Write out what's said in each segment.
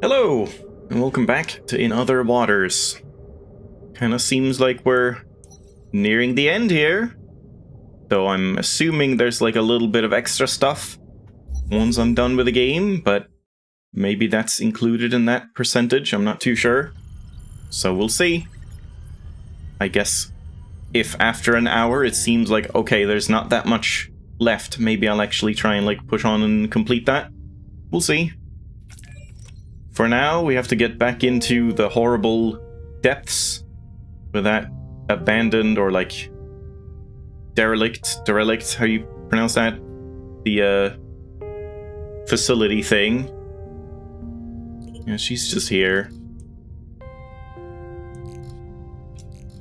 Hello, and welcome back to In Other Waters. Kinda seems like we're nearing the end here. Though I'm assuming there's like a little bit of extra stuff once I'm done with the game, but maybe that's included in that percentage, I'm not too sure. So we'll see. I guess if after an hour it seems like, okay, there's not that much left, maybe I'll actually try and like push on and complete that. We'll see. For now, we have to get back into the horrible depths with that abandoned or like derelict, how you pronounce that? The facility thing. Yeah, she's just here.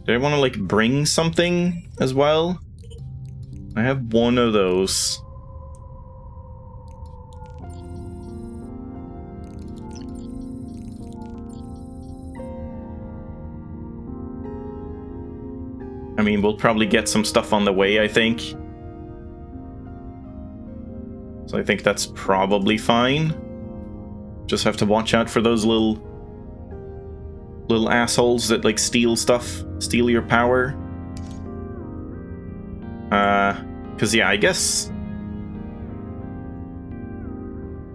Do I want to like bring something as well? I have one of those. I mean, we'll probably get some stuff on the way, I think. So I think that's probably fine. Just have to watch out for those little assholes that like steal stuff, steal your power. Cause yeah, I guess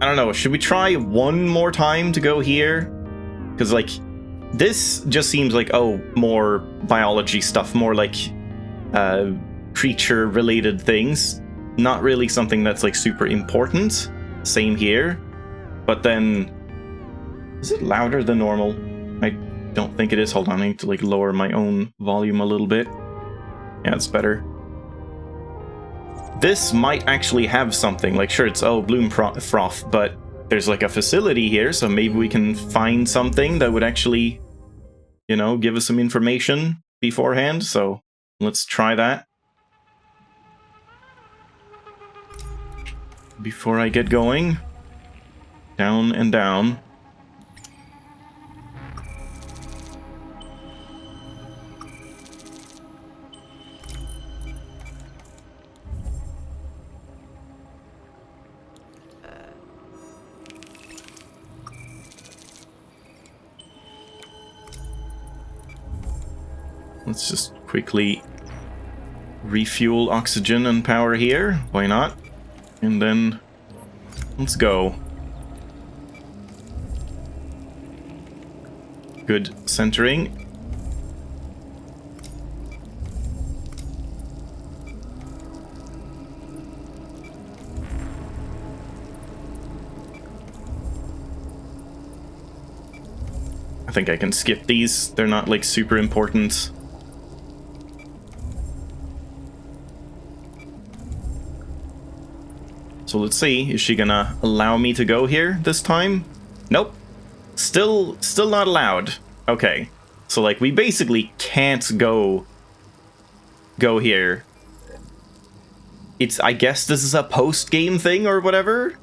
I don't know, should we try one more time to go here? Cause like this just seems like, oh, more biology stuff, more like creature related things. Not really something that's like super important. Same here. But then, is it louder than normal? I don't think it is. Hold on, I need to like lower my own volume a little bit. Yeah, it's better. This might actually have something. Like, sure, it's bloom froth, but there's like a facility here, so maybe we can find something that would actually, you know, give us some information beforehand. So let's try that. Before I get going. Down and down. Let's just quickly refuel oxygen and power here. Why not? And then let's go. Good centering. I think I can skip these. They're not like super important. So let's see, is she gonna allow me to go here this time? Nope. Still not allowed. Okay. So like we basically can't go here. It's, I guess this is a post-game thing or whatever.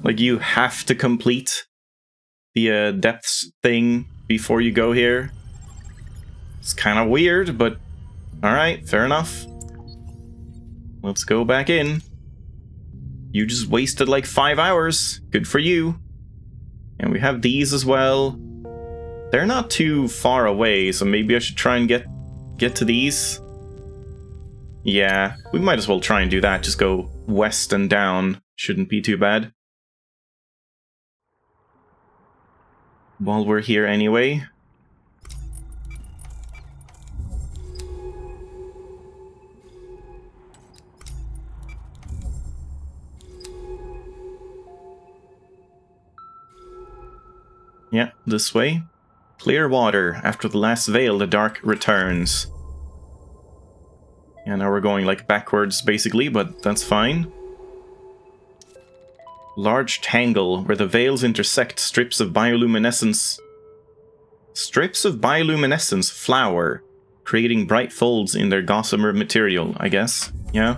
Like you have to complete the depths thing before you go here. It's kind of weird, but alright, fair enough. Let's go back in. You just wasted like 5 hours. Good for you. And we have these as well. They're not too far away, so maybe I should try and get to these. Yeah, we might as well try and do that. Just go west and down. Shouldn't be too bad. While we're here anyway. Yeah, this way. Clear water. After the last veil, the dark returns. Yeah, now we're going like backwards basically, but that's fine. Large tangle where the veils intersect. Strips of bioluminescence flower, creating bright folds in their gossamer material, I guess. Yeah.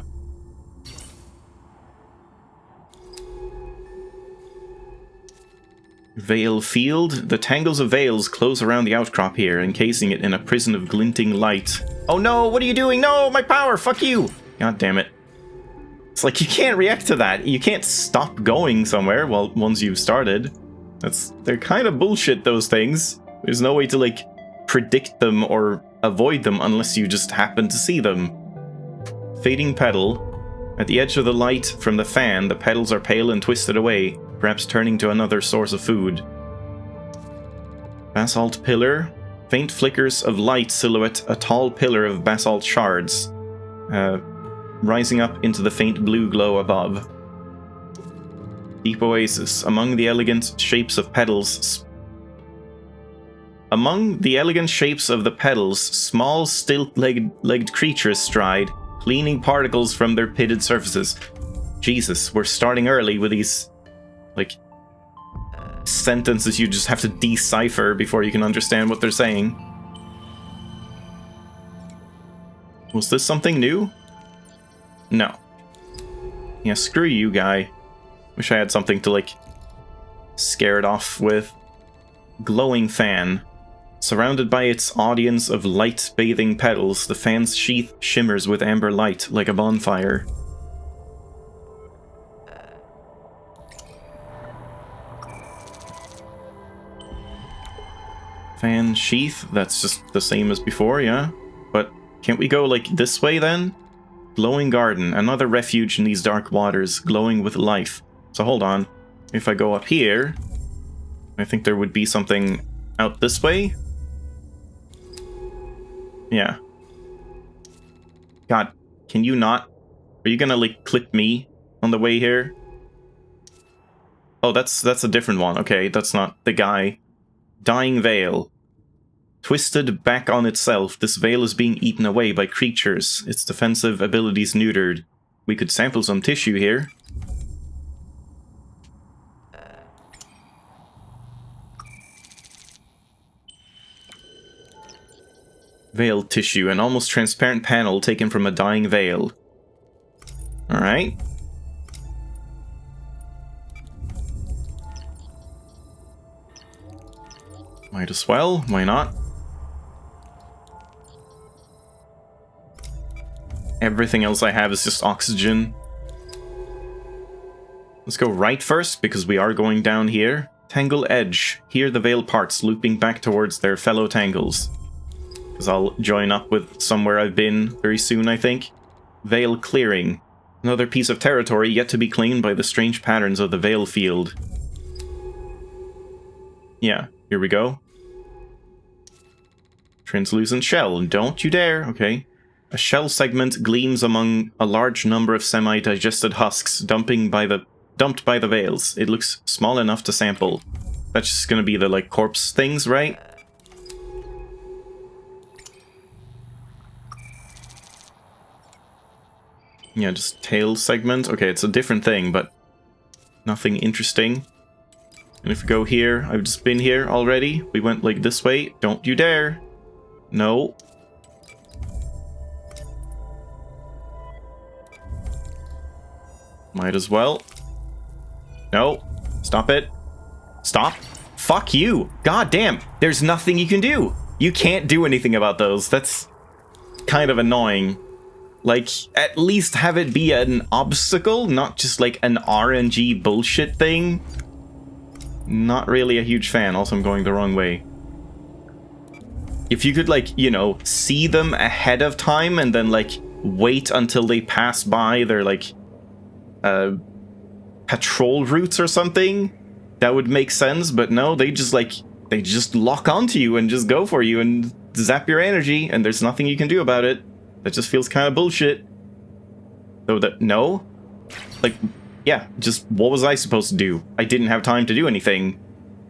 Veil field. The tangles of veils close around the outcrop here, encasing it in a prison of glinting light. Oh no, what are you doing? No, my power, fuck you! God damn it. It's like you can't react to that. You can't stop going somewhere once you've started. They're kind of bullshit, those things. There's no way to, like, predict them or avoid them unless you just happen to see them. Fading petal. At the edge of the light from the fan, the petals are pale and twisted away, perhaps turning to another source of food. Basalt pillar. Faint flickers of light silhouette a tall pillar of basalt shards, rising up into the faint blue glow above. Deep oasis. Among the elegant shapes of the petals, small stilt-legged creatures stride, cleaning particles from their pitted surfaces. Jesus, we're starting early with these, like, sentences you just have to decipher before you can understand what they're saying. Was this something new? No. Yeah, screw you, guy. Wish I had something to, like, scare it off with. Glowing fan. Surrounded by its audience of light-bathing petals, the fan's sheath shimmers with amber light like a bonfire. Fan sheath, that's just the same as before, yeah? But can't we go, like, this way then? Glowing garden, another refuge in these dark waters, glowing with life. So hold on. If I go up here, I think there would be something out this way? Yeah. God, can you not? Are you gonna, like, clip me on the way here? Oh, that's a different one. Okay, that's not the guy. Dying veil. Twisted back on itself, this veil is being eaten away by creatures, its defensive abilities neutered. We could sample some tissue here. Veil tissue, an almost transparent panel taken from a dying veil. Alright. Might as well, why not? Everything else I have is just oxygen. Let's go right first, because we are going down here. Tangle edge. Here the veil parts, looping back towards their fellow tangles. Because I'll join up with somewhere I've been very soon, I think. Veil clearing. Another piece of territory yet to be claimed by the strange patterns of the veil field. Yeah, here we go. Translucent shell. Don't you dare. Okay. A shell segment gleams among a large number of semi-digested husks dumped by the veils. It looks small enough to sample. That's just gonna be the, like, corpse things, right? Yeah, just tail segment. Okay, it's a different thing, but nothing interesting. And if we go here, I've just been here already. We went, like, this way. Don't you dare. No. Might as well. No. Stop it. Stop. Fuck you. God damn. There's nothing you can do. You can't do anything about those. That's kind of annoying. Like, at least have it be an obstacle, not just like an RNG bullshit thing. Not really a huge fan. Also, I'm going the wrong way. If you could, like, you know, see them ahead of time and then, like, wait until they pass by their, like, patrol routes or something, that would make sense. But no, they just, like, they just lock onto you and just go for you and zap your energy, and there's nothing you can do about it. That just feels kind of bullshit. Though that, no? Like, yeah, just what was I supposed to do? I didn't have time to do anything.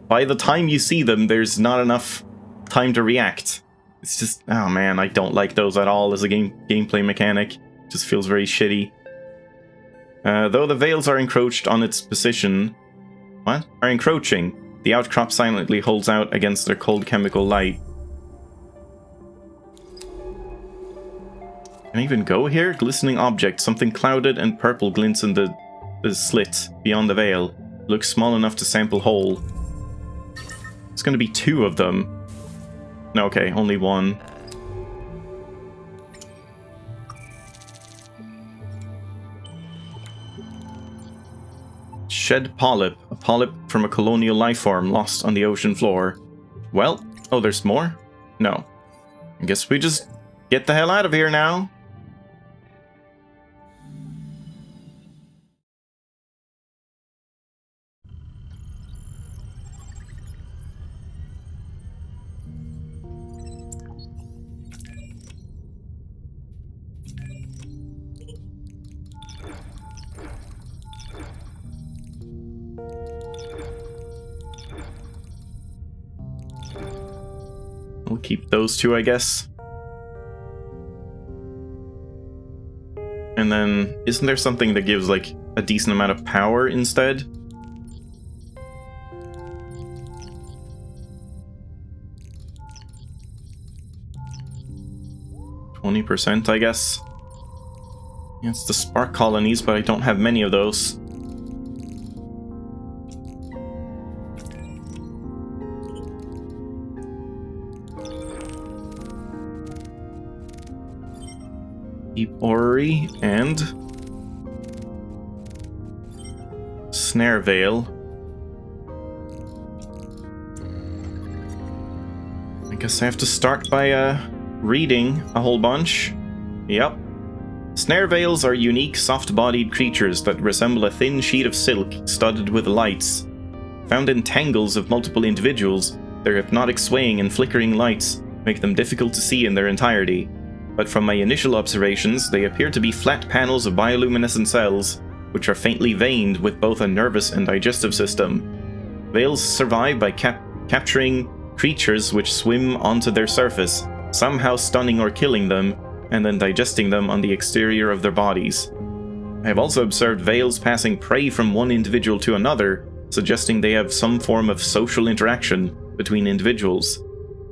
By the time you see them, there's not enough time to react. It's just, oh man, I don't like those at all as a gameplay mechanic. It just feels very shitty. Though the veils are encroached on its position... What? Are encroaching. The outcrop silently holds out against their cold chemical light. Can I even go here? Glistening object. Something clouded and purple glints in the slit beyond the veil. Looks small enough to sample whole. It's gonna be two of them. No, okay, only one. Shed polyp. A polyp from a colonial life form lost on the ocean floor. Well, oh, there's more? No. I guess we just get the hell out of here now. We'll keep those two, I guess. And then, isn't there something that gives, like, a decent amount of power instead? %, I guess. Yeah, it's the spark colonies, but I don't have many of those. Deep Orrery and Snare Veil. I guess I have to start by reading a whole bunch. Yep. Snare Veils are unique, soft-bodied creatures that resemble a thin sheet of silk studded with lights. Found in tangles of multiple individuals, their hypnotic swaying and flickering lights make them difficult to see in their entirety. But from my initial observations, they appear to be flat panels of bioluminescent cells, which are faintly veined with both a nervous and digestive system. Veils survive by capturing creatures which swim onto their surface, somehow stunning or killing them, and then digesting them on the exterior of their bodies. I have also observed veils passing prey from one individual to another, suggesting they have some form of social interaction between individuals.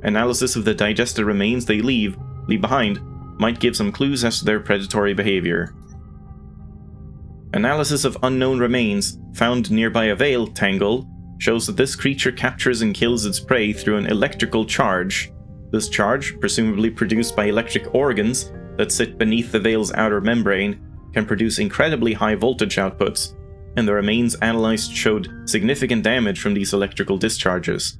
Analysis of the digested remains they leave behind might give some clues as to their predatory behavior. Analysis of unknown remains found nearby a veil tangle shows that this creature captures and kills its prey through an electrical charge. This charge, presumably produced by electric organs that sit beneath the veil's outer membrane, can produce incredibly high voltage outputs, and the remains analyzed showed significant damage from these electrical discharges.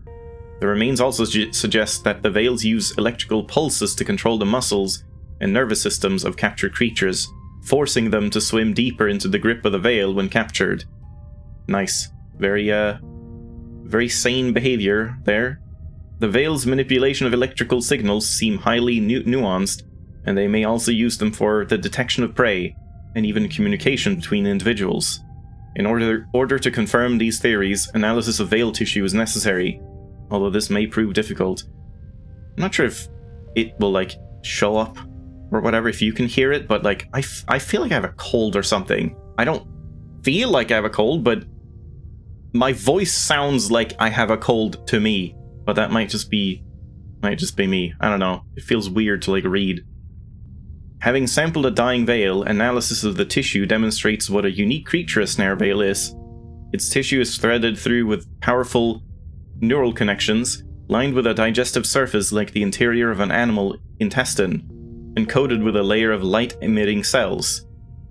The remains also suggest that the veils use electrical pulses to control the muscles and nervous systems of captured creatures, forcing them to swim deeper into the grip of the veil when captured. Nice. Very sane behavior there. The veil's manipulation of electrical signals seem highly nuanced, and they may also use them for the detection of prey, and even communication between individuals. In order to confirm these theories, analysis of veil tissue is necessary, although this may prove difficult. I'm not sure if it will, like, show up or whatever, if you can hear it, but, like, I feel like I have a cold or something. I don't feel like I have a cold, but my voice sounds like I have a cold to me. But that might just be me. I don't know. It feels weird to, like, read. Having sampled a dying veil, analysis of the tissue demonstrates what a unique creature a snare veil is. Its tissue is threaded through with powerful neural connections, lined with a digestive surface like the interior of an animal intestine, and coated with a layer of light-emitting cells.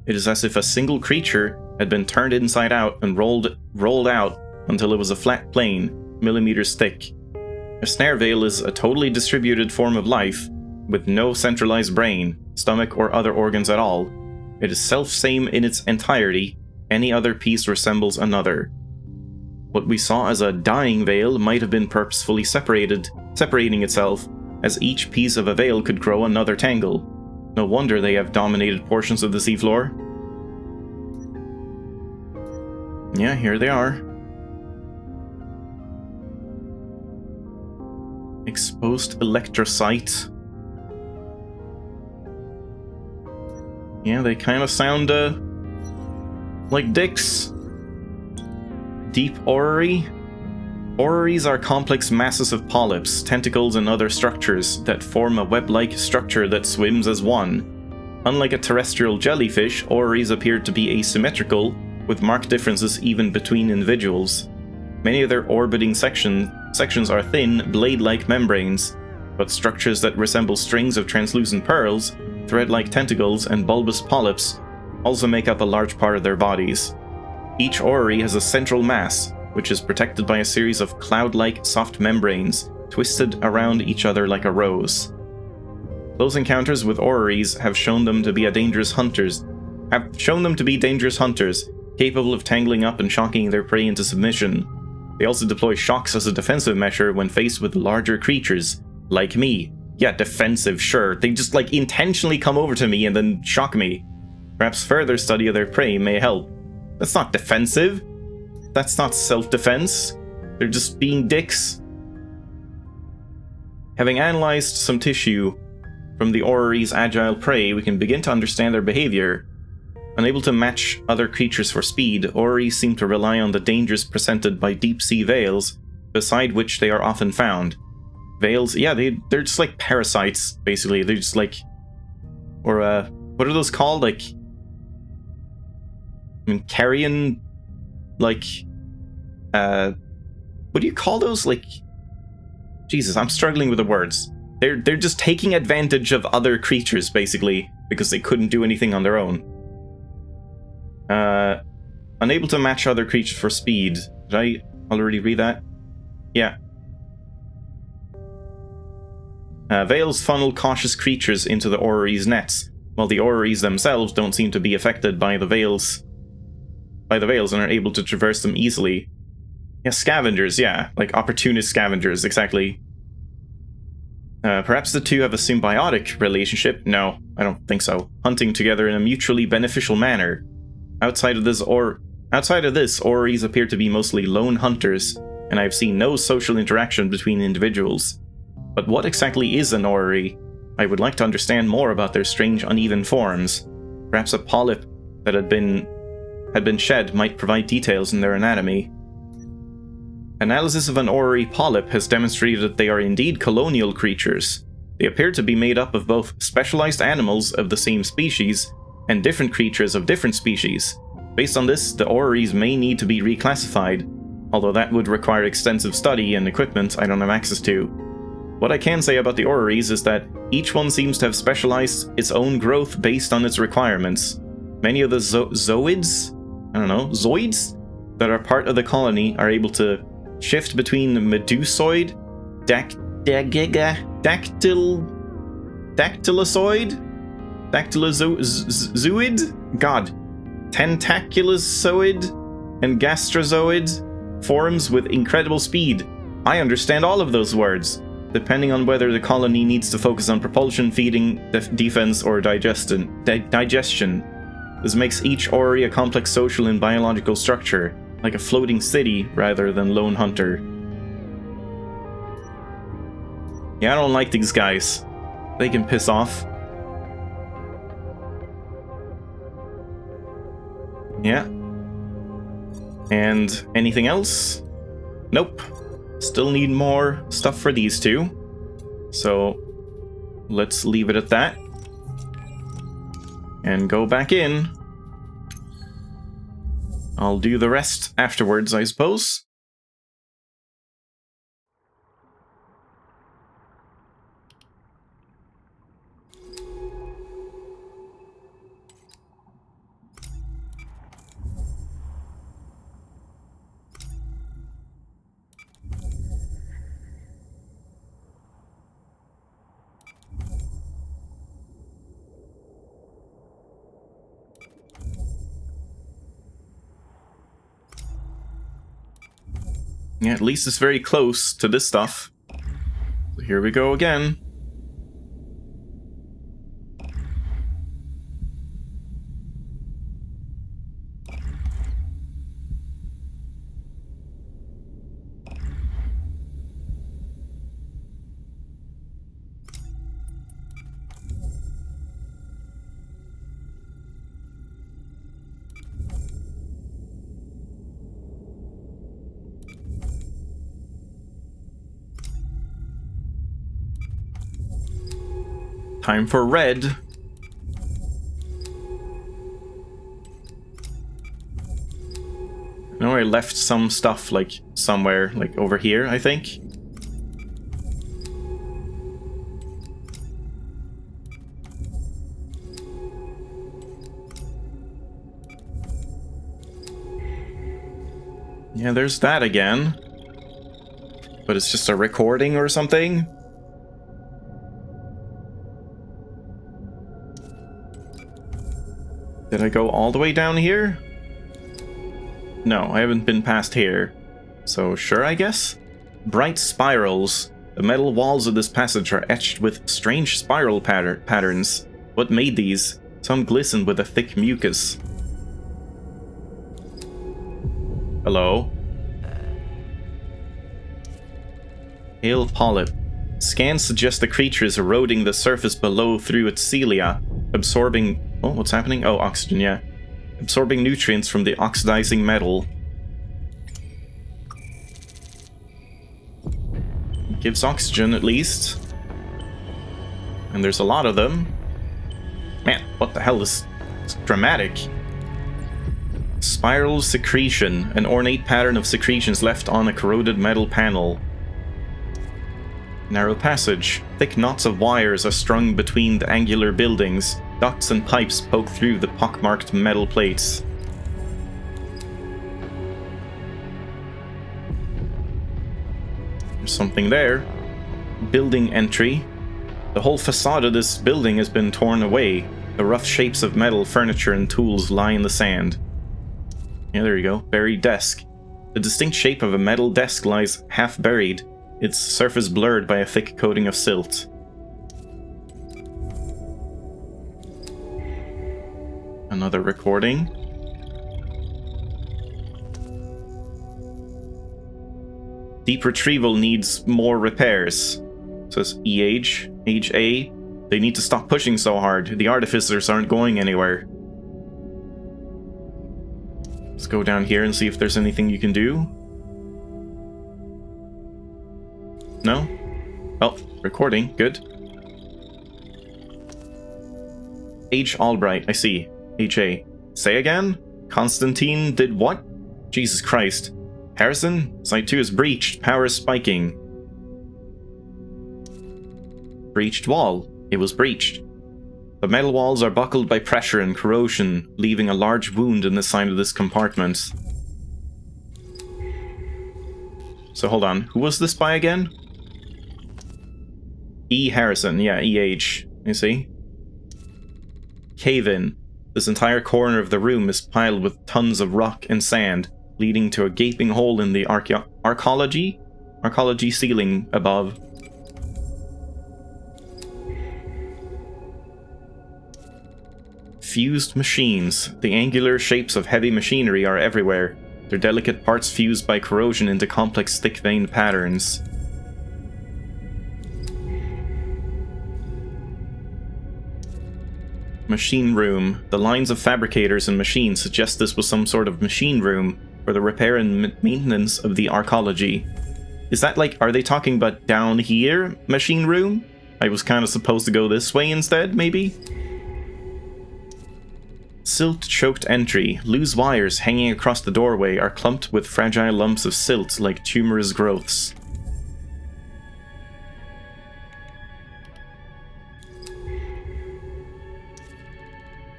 It is as if a single creature had been turned inside out and rolled out until it was a flat plane, millimeters thick. A snare veil is a totally distributed form of life, with no centralized brain, stomach, or other organs at all. It is self-same in its entirety. Any other piece resembles another. What we saw as a dying veil might have been purposefully separating itself, as each piece of a veil could grow another tangle. No wonder they have dominated portions of the seafloor. Yeah, here they are. Exposed electrocyte. Yeah, they kind of sound, like dicks. Deep Orrery. Orreries are complex masses of polyps, tentacles, and other structures that form a web-like structure that swims as one. Unlike a terrestrial jellyfish, orreries appear to be asymmetrical, with marked differences even between individuals. Many of their orbiting sections are thin, blade-like membranes, but structures that resemble strings of translucent pearls, thread-like tentacles, and bulbous polyps also make up a large part of their bodies. Each orrery has a central mass, which is protected by a series of cloud-like soft membranes twisted around each other like a rose. Close encounters with orreries have shown them to be dangerous hunters, capable of tangling up and shocking their prey into submission. They also deploy shocks as a defensive measure when faced with larger creatures, like me. Yeah, defensive, sure. They just, like, intentionally come over to me and then shock me. Perhaps further study of their prey may help. That's not defensive. That's not self-defense. They're just being dicks. Having analyzed some tissue from the orrery's agile prey, we can begin to understand their behavior. Unable to match other creatures for speed, orreries seem to rely on the dangers presented by deep-sea veils, beside which they are often found. Veils, yeah, they're just like parasites, basically. They're just like... Or, what are those called? Like... I mean, carrion... Like... What do you call those? Like... Jesus, I'm struggling with the words. They're just taking advantage of other creatures, basically, because they couldn't do anything on their own. Unable to match other creatures for speed. Did I already read that? Yeah. Veils funnel cautious creatures into the orrery's nets, while the orreries themselves don't seem to be affected by the veils and are able to traverse them easily. Yeah, scavengers, yeah. Like opportunist scavengers, exactly. Perhaps the two have a symbiotic relationship? No, I don't think so. Hunting together in a mutually beneficial manner. Outside of this, orreries appear to be mostly lone hunters, and I've seen no social interaction between individuals. But what exactly is an orrery? I would like to understand more about their strange uneven forms. Perhaps a polyp that had been shed might provide details in their anatomy. Analysis of an orrery polyp has demonstrated that they are indeed colonial creatures. They appear to be made up of both specialized animals of the same species and different creatures of different species. Based on this, the orreries may need to be reclassified, although that would require extensive study and equipment I don't have access to. What I can say about the orreries is that each one seems to have specialized its own growth based on its requirements. Many of the zoids that are part of the colony are able to shift between medusoid, dactylozoid, tentaculozoid, and gastrozoid forms with incredible speed. I understand all of those words, depending on whether the colony needs to focus on propulsion, feeding, defense, or digestion. This makes each orrery a complex social and biological structure, like a floating city rather than lone hunter. Yeah, I don't like these guys. They can piss off. Yeah. And anything else? Nope. Still need more stuff for these two. So let's leave it at that. And go back in. I'll do the rest afterwards, I suppose. Yeah, at least it's very close to this stuff. So here we go again. Time for red. I know I left some stuff, like, somewhere, like, over here, I think. Yeah, there's that again. But it's just a recording or something? Did I go all the way down here? No, I haven't been past here. So sure, I guess? Bright spirals. The metal walls of this passage are etched with strange spiral patterns. What made these? Some glisten with a thick mucus. Hello? Pale polyp. Scans suggest the creature is eroding the surface below through its cilia, absorbing... Oh, what's happening? Oh, oxygen, yeah. Absorbing nutrients from the oxidizing metal. Gives oxygen, at least. And there's a lot of them. Man, what the hell is... It's dramatic. Spiral secretion. An ornate pattern of secretions left on a corroded metal panel. Narrow passage. Thick knots of wires are strung between the angular buildings. Ducts and pipes poke through the pockmarked metal plates. There's something there. Building entry. The whole facade of this building has been torn away. The rough shapes of metal, furniture, and tools lie in the sand. Yeah, there you go. Buried desk. The distinct shape of a metal desk lies half buried, its surface blurred by a thick coating of silt. Another recording. Deep retrieval needs more repairs. Says age A. They need to stop pushing so hard. The artificers aren't going anywhere. Let's go down here and see if there's anything you can do. No? Oh, recording. Good. H. Albright. I see. H.A. Say again? Constantine did what? Jesus Christ. Harrison? Site 2 is breached. Power is spiking. Breached wall. It was breached. The metal walls are buckled by pressure and corrosion, leaving a large wound in the side of this compartment. So hold on. Who was this by again? E. Harrison. Yeah, E.H. You see? Cave-in. This entire corner of the room is piled with tons of rock and sand, leading to a gaping hole in the Arcology ceiling above. Fused machines. The angular shapes of heavy machinery are everywhere, their delicate parts fused by corrosion into complex thick-veined patterns. Machine room. The lines of fabricators and machines suggest this was some sort of machine room for the repair and maintenance of the Arcology. Is that like, are they talking about down here, machine room? I was kind of supposed to go this way instead, maybe? Silt-choked entry. Loose wires hanging across the doorway are clumped with fragile lumps of silt like tumorous growths.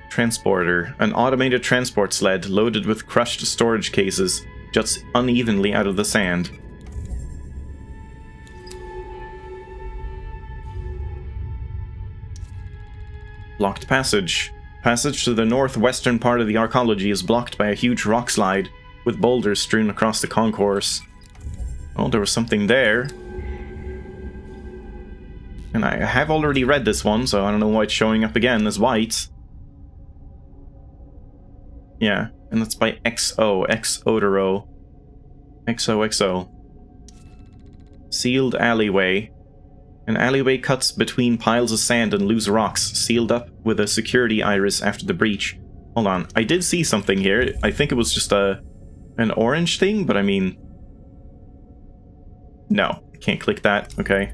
Transporter. An automated transport sled loaded with crushed storage cases juts unevenly out of the sand. Blocked passage. Passage to the northwestern part of the Arcology is blocked by a huge rock slide, with boulders strewn across the concourse. Oh, there was something there. And I have already read this one, so I don't know why it's showing up again as white. Yeah, and that's by XO, X-Odoro. XOXO. Sealed alleyway. An alleyway cuts between piles of sand and loose rocks, sealed up with a security iris after the breach. Hold on, I did see something here. I think it was just an orange thing, but I mean... No, I can't click that. Okay.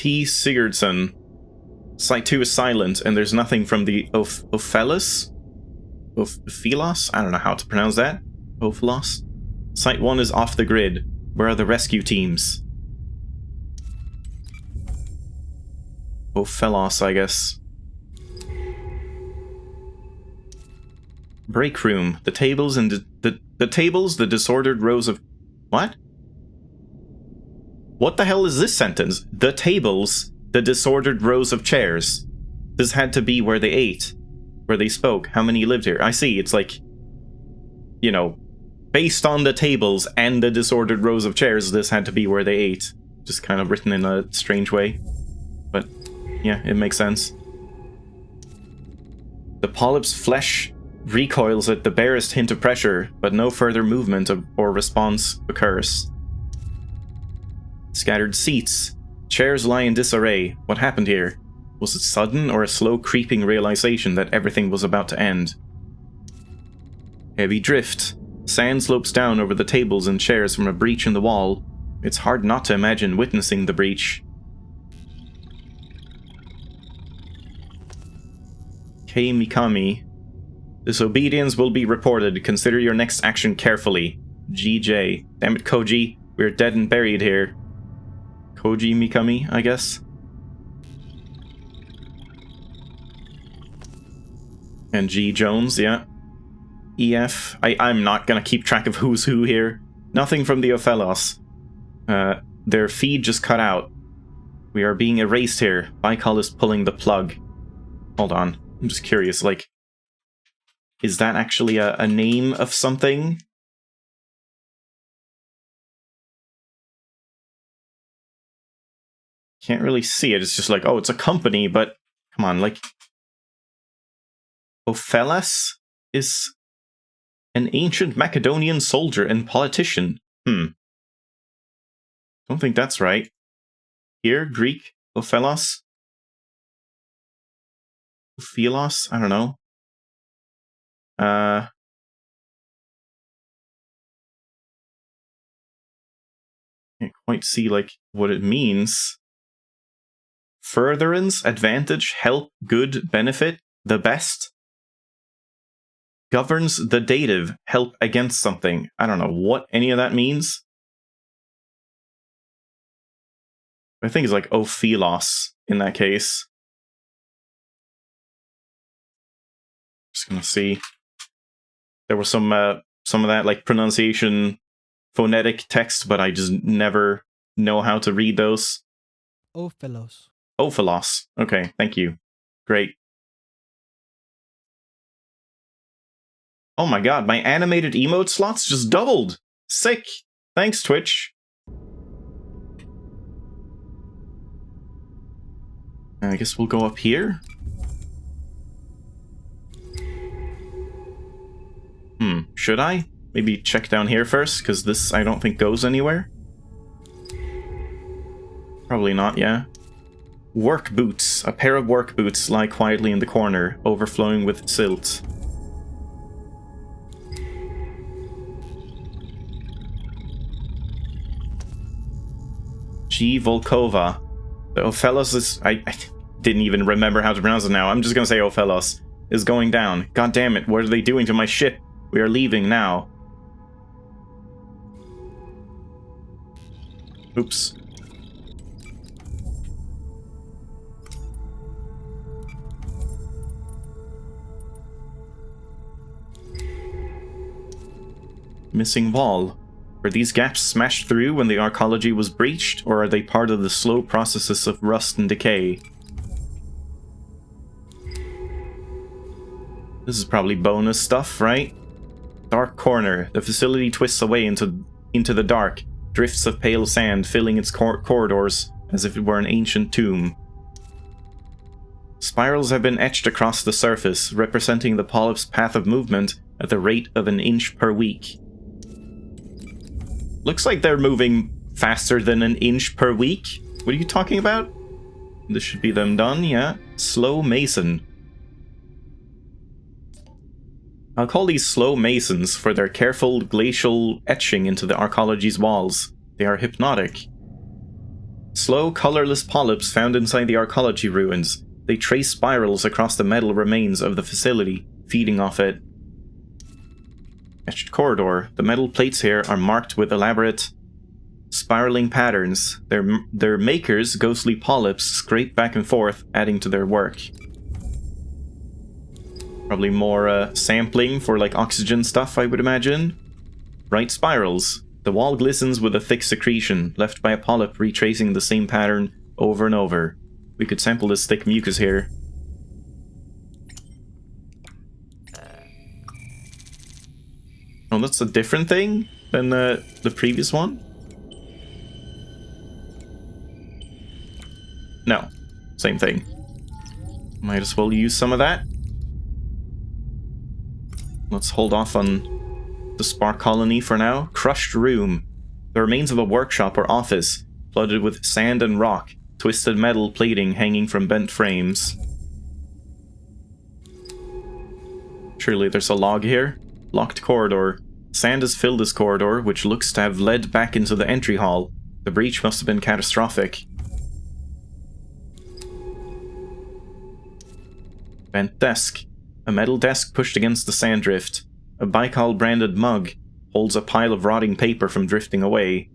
T. Sigurdsson. Site 2 is silent, and there's nothing from the Ophelos? Ophelos? I don't know how to pronounce that. Ophelos? Site 1 is off the grid. Where are the rescue teams? Ophelos, I guess. Break room. The tables and the tables, the disordered rows of... What? What the hell is this sentence? The tables, the disordered rows of chairs. This had to be where they ate, where they spoke. How many lived here? I see, it's like, you know, based on the tables and the disordered rows of chairs, this had to be where they ate. Just kind of written in a strange way. But, yeah, it makes sense. The polyp's flesh recoils at the barest hint of pressure, but no further movement or response occurs. Scattered seats. Chairs lie in disarray. What happened here? Was it sudden or a slow creeping realization that everything was about to end? Heavy drift. Sand slopes down over the tables and chairs from a breach in the wall. It's hard not to imagine witnessing the breach. Kei Mikami. Disobedience will be reported. Consider your next action carefully. GJ. Damn it, Koji. We're dead and buried here. Koji Mikami, I guess. And G. Jones, yeah. EF. I'm not gonna keep track of who's who here. Nothing from the Ophelos. Their feed just cut out. We are being erased here. Baikal is pulling the plug. Hold on. I'm just curious, like... Is that actually a name of something? Can't really see it. It's just like, oh, it's a company, but come on, like... Ophelas is an ancient Macedonian soldier and politician. Don't think that's right. Here, Greek, Ophelos? Ophelos? I don't know. Can't quite see, like, what it means. Furtherance, advantage, help, good, benefit, the best. Governs the dative, help against something. I don't know what any of that means. I think it's like Ophelos in that case. Just gonna see. There was some of that like pronunciation, phonetic text, but I just never know how to read those. Ophelos. Ophelos. Okay, thank you. Great. Oh my god, my animated emote slots just doubled! Sick! Thanks, Twitch. I guess we'll go up here. Should I? Maybe check down here first, because this I don't think goes anywhere. Probably not, yeah. Work boots. A pair of work boots lie quietly in the corner, overflowing with silt. G. Volkova. The Ophelos is... I didn't even remember how to pronounce it now. I'm just gonna say Ophelos. Is going down. God damn it, what are they doing to my ship? We are leaving now. Oops. Missing wall. Were these gaps smashed through when the Arcology was breached, or are they part of the slow processes of rust and decay? This is probably bonus stuff, right? Dark corner. The facility twists away into the dark. Drifts of pale sand filling its corridors as if it were an ancient tomb. Spirals have been etched across the surface, representing the polyp's path of movement at the rate of an inch per week. Looks like they're moving faster than an inch per week. What are you talking about? This should be them done, yeah. Slow mason. I'll call these slow masons for their careful glacial etching into the Arcology's walls. They are hypnotic. Slow, colorless polyps found inside the Arcology ruins. They trace spirals across the metal remains of the facility, feeding off it. Etched corridor. The metal plates here are marked with elaborate spiraling patterns. Their makers, ghostly polyps, scrape back and forth, adding to their work. Probably more sampling for like oxygen stuff, I would imagine. Bright spirals. The wall glistens with a thick secretion, left by a polyp retracing the same pattern over and over. We could sample this thick mucus here. Oh, that's a different thing than the previous one? No, same thing. Might as well use some of that. Let's hold off on the spark colony for now. Crushed room. The remains of a workshop or office, flooded with sand and rock, twisted metal plating hanging from bent frames. Surely there's a log here. Locked corridor. Sand has filled this corridor, which looks to have led back into the entry hall. The breach must have been catastrophic. Bent desk. A metal desk pushed against the sand drift. A Baikal-branded mug holds a pile of rotting paper from drifting away.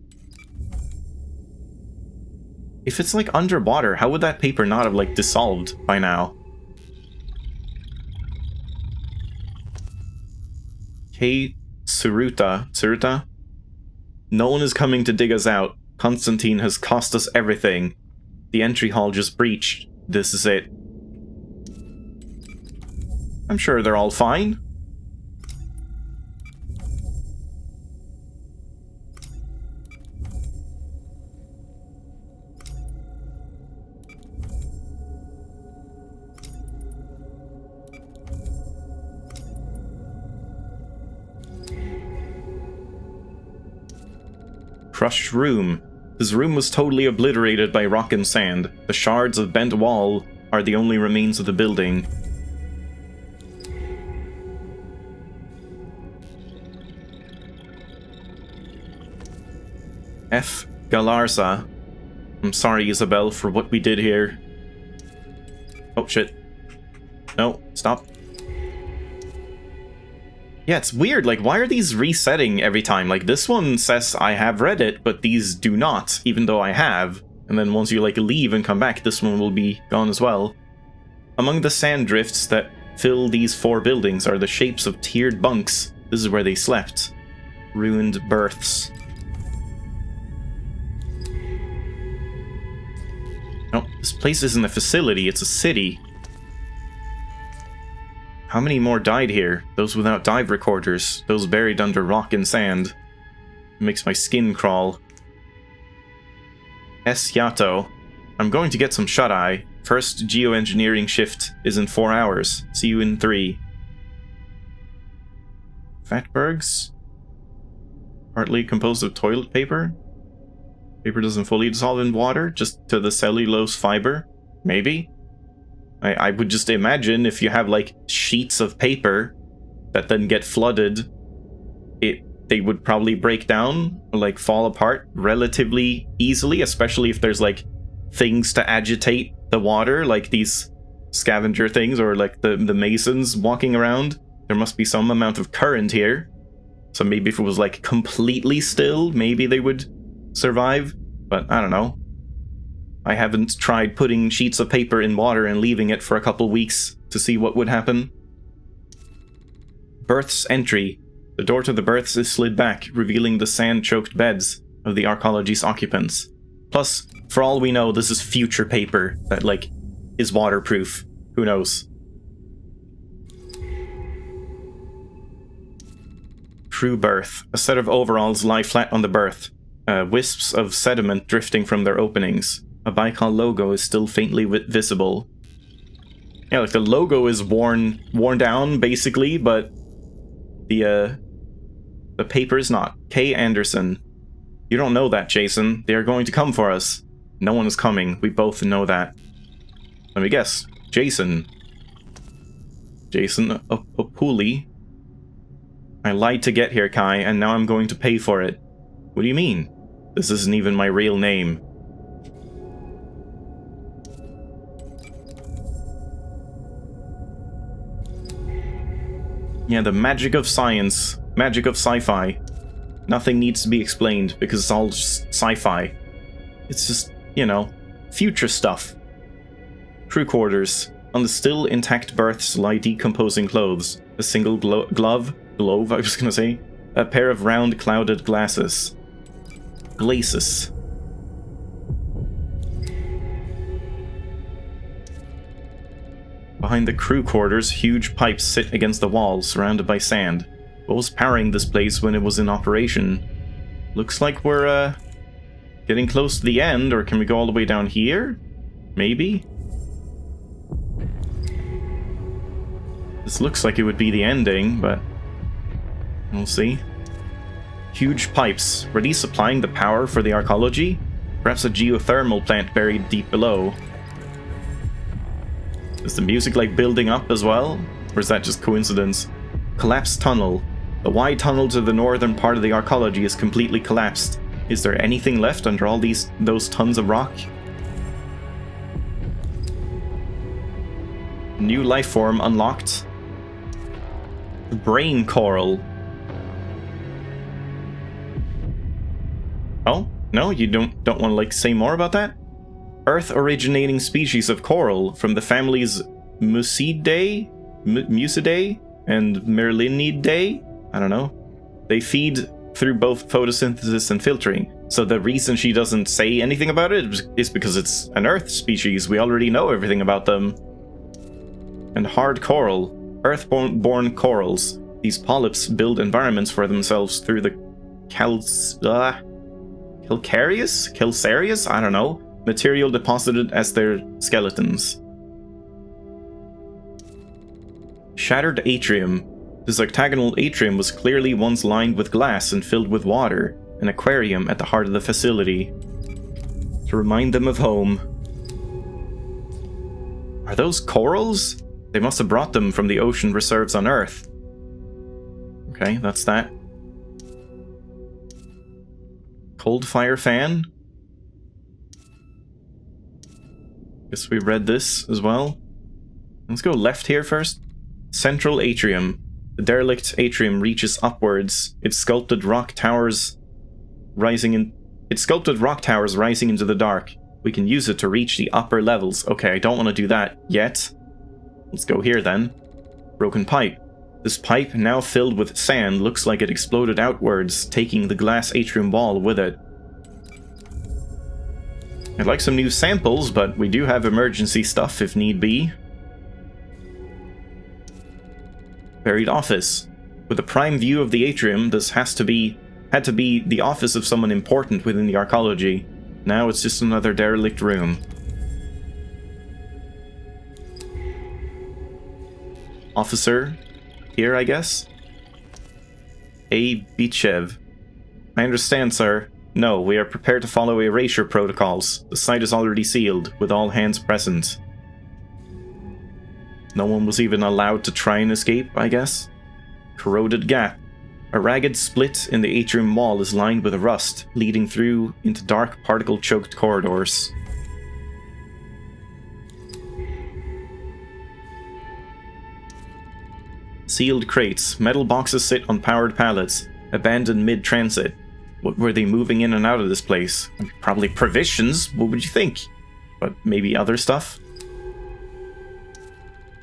If it's like underwater, how would that paper not have like dissolved by now? K. Tsuruta? No one is coming to dig us out. Constantine has cost us everything. The entry hall just breached. This is it. I'm sure they're all fine. Crushed room. This room was totally obliterated by rock and sand. The shards of bent wall are the only remains of the building. F. Galarza. I'm sorry, Isabel, for what we did here. Oh, shit. No, stop. Yeah, it's weird, like, why are these resetting every time? Like, this one says I have read it, but these do not, even though I have. And then once you, like, leave and come back, this one will be gone as well. Among the sand drifts that fill these 4 buildings are the shapes of tiered bunks. This is where they slept. Ruined berths. No, this place isn't a facility, it's a city. How many more died here? Those without dive recorders, those buried under rock and sand. It makes my skin crawl. S. Yato. I'm going to get some shut-eye. First geoengineering shift is in 4 hours. See you in 3. Fatbergs? Partly composed of toilet paper? Paper doesn't fully dissolve in water, just to the cellulose fiber? Maybe? I would just imagine if you have, like, sheets of paper that then get flooded, they would probably break down, or, like, fall apart relatively easily, especially if there's, like, things to agitate the water, like these scavenger things, or, like, the masons walking around. There must be some amount of current here. So maybe if it was, like, completely still, maybe they would survive, but I don't know. I haven't tried putting sheets of paper in water and leaving it for a couple weeks to see what would happen. Berths entry. The door to the berths is slid back, revealing the sand-choked beds of the Arcology's occupants. Plus, for all we know, this is future paper that, like, is waterproof. Who knows? Crew berth. A set of overalls lie flat on the berth. Wisps of sediment drifting from their openings. A Baikal logo is still faintly visible. Yeah, like the logo is worn down basically, but the paper is not. K. Anderson. You don't know that, Jason. They are going to come for us. No one is coming. We both know that. Let me guess. Jason. Jason Opuli. I lied to get here, Kai, and now I'm going to pay for it. What do you mean? This isn't even my real name. Yeah, the magic of science. Magic of sci-fi. Nothing needs to be explained because it's all just sci-fi. It's just, you know, future stuff. Crew quarters. On the still intact berths lie decomposing clothes. A single glove, I was gonna say. A pair of round clouded glasses. Glacis. Behind the crew quarters, huge pipes sit against the wall, surrounded by sand. What was powering this place when it was in operation? Looks like we're, getting close to the end, or can we go all the way down here? Maybe? This looks like it would be the ending, but we'll see. Huge pipes. Were these supplying the power for the Arcology? Perhaps a geothermal plant buried deep below. Is the music like building up as well? Or is that just coincidence? Collapsed tunnel. The wide tunnel to the northern part of the Arcology is completely collapsed. Is there anything left under all those tons of rock? New life form unlocked. Brain coral. Oh, no, you don't want to like say more about that? Earth originating species of coral from the families Musidae and Merlinidae. I don't know. They feed through both photosynthesis and filtering. So the reason she doesn't say anything about it is because it's an Earth species. We already know everything about them. And hard coral. Earth-born corals. These polyps build environments for themselves through the calcareous? I don't know. Material deposited as their skeletons. Shattered atrium. This octagonal atrium was clearly once lined with glass and filled with water. An aquarium at the heart of the facility. To remind them of home. Are those corals? They must have brought them from the ocean reserves on Earth. Okay, that's that. Cold fire fan. Guess we read this as well. Let's go left here first. Central atrium. The derelict atrium reaches upwards. Its sculpted rock towers rising into the dark. We can use it to reach the upper levels. Okay, I don't want to do that yet. Let's go here then. Broken pipe. This pipe, now filled with sand, looks like it exploded outwards, taking the glass atrium wall with it. I'd like some new samples, but we do have emergency stuff if need be. Buried office. With a prime view of the atrium, this had to be the office of someone important within the Arcology. Now it's just another derelict room. Officer here, I guess? A. Bichev. I understand, sir. No, we are prepared to follow erasure protocols. The site is already sealed, with all hands present. No one was even allowed to try and escape, I guess? Corroded gap. A ragged split in the atrium wall is lined with rust, leading through into dark particle-choked corridors. Sealed crates. Metal boxes sit on powered pallets, abandoned mid-transit. What were they moving in and out of this place? Probably provisions, what would you think? But maybe other stuff?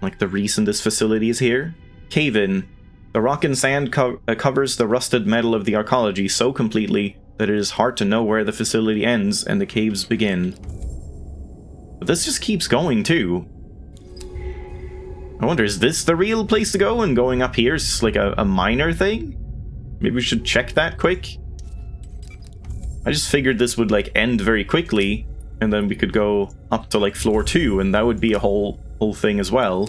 Like the reason this facility is here? Cave-in. The rock and sand covers the rusted metal of the Arcology so completely that it is hard to know where the facility ends and the caves begin. But this just keeps going too. I wonder, is this the real place to go, and going up here is just like a minor thing? Maybe we should check that quick? I just figured this would like end very quickly, and then we could go up to like floor 2, and that would be a whole thing as well.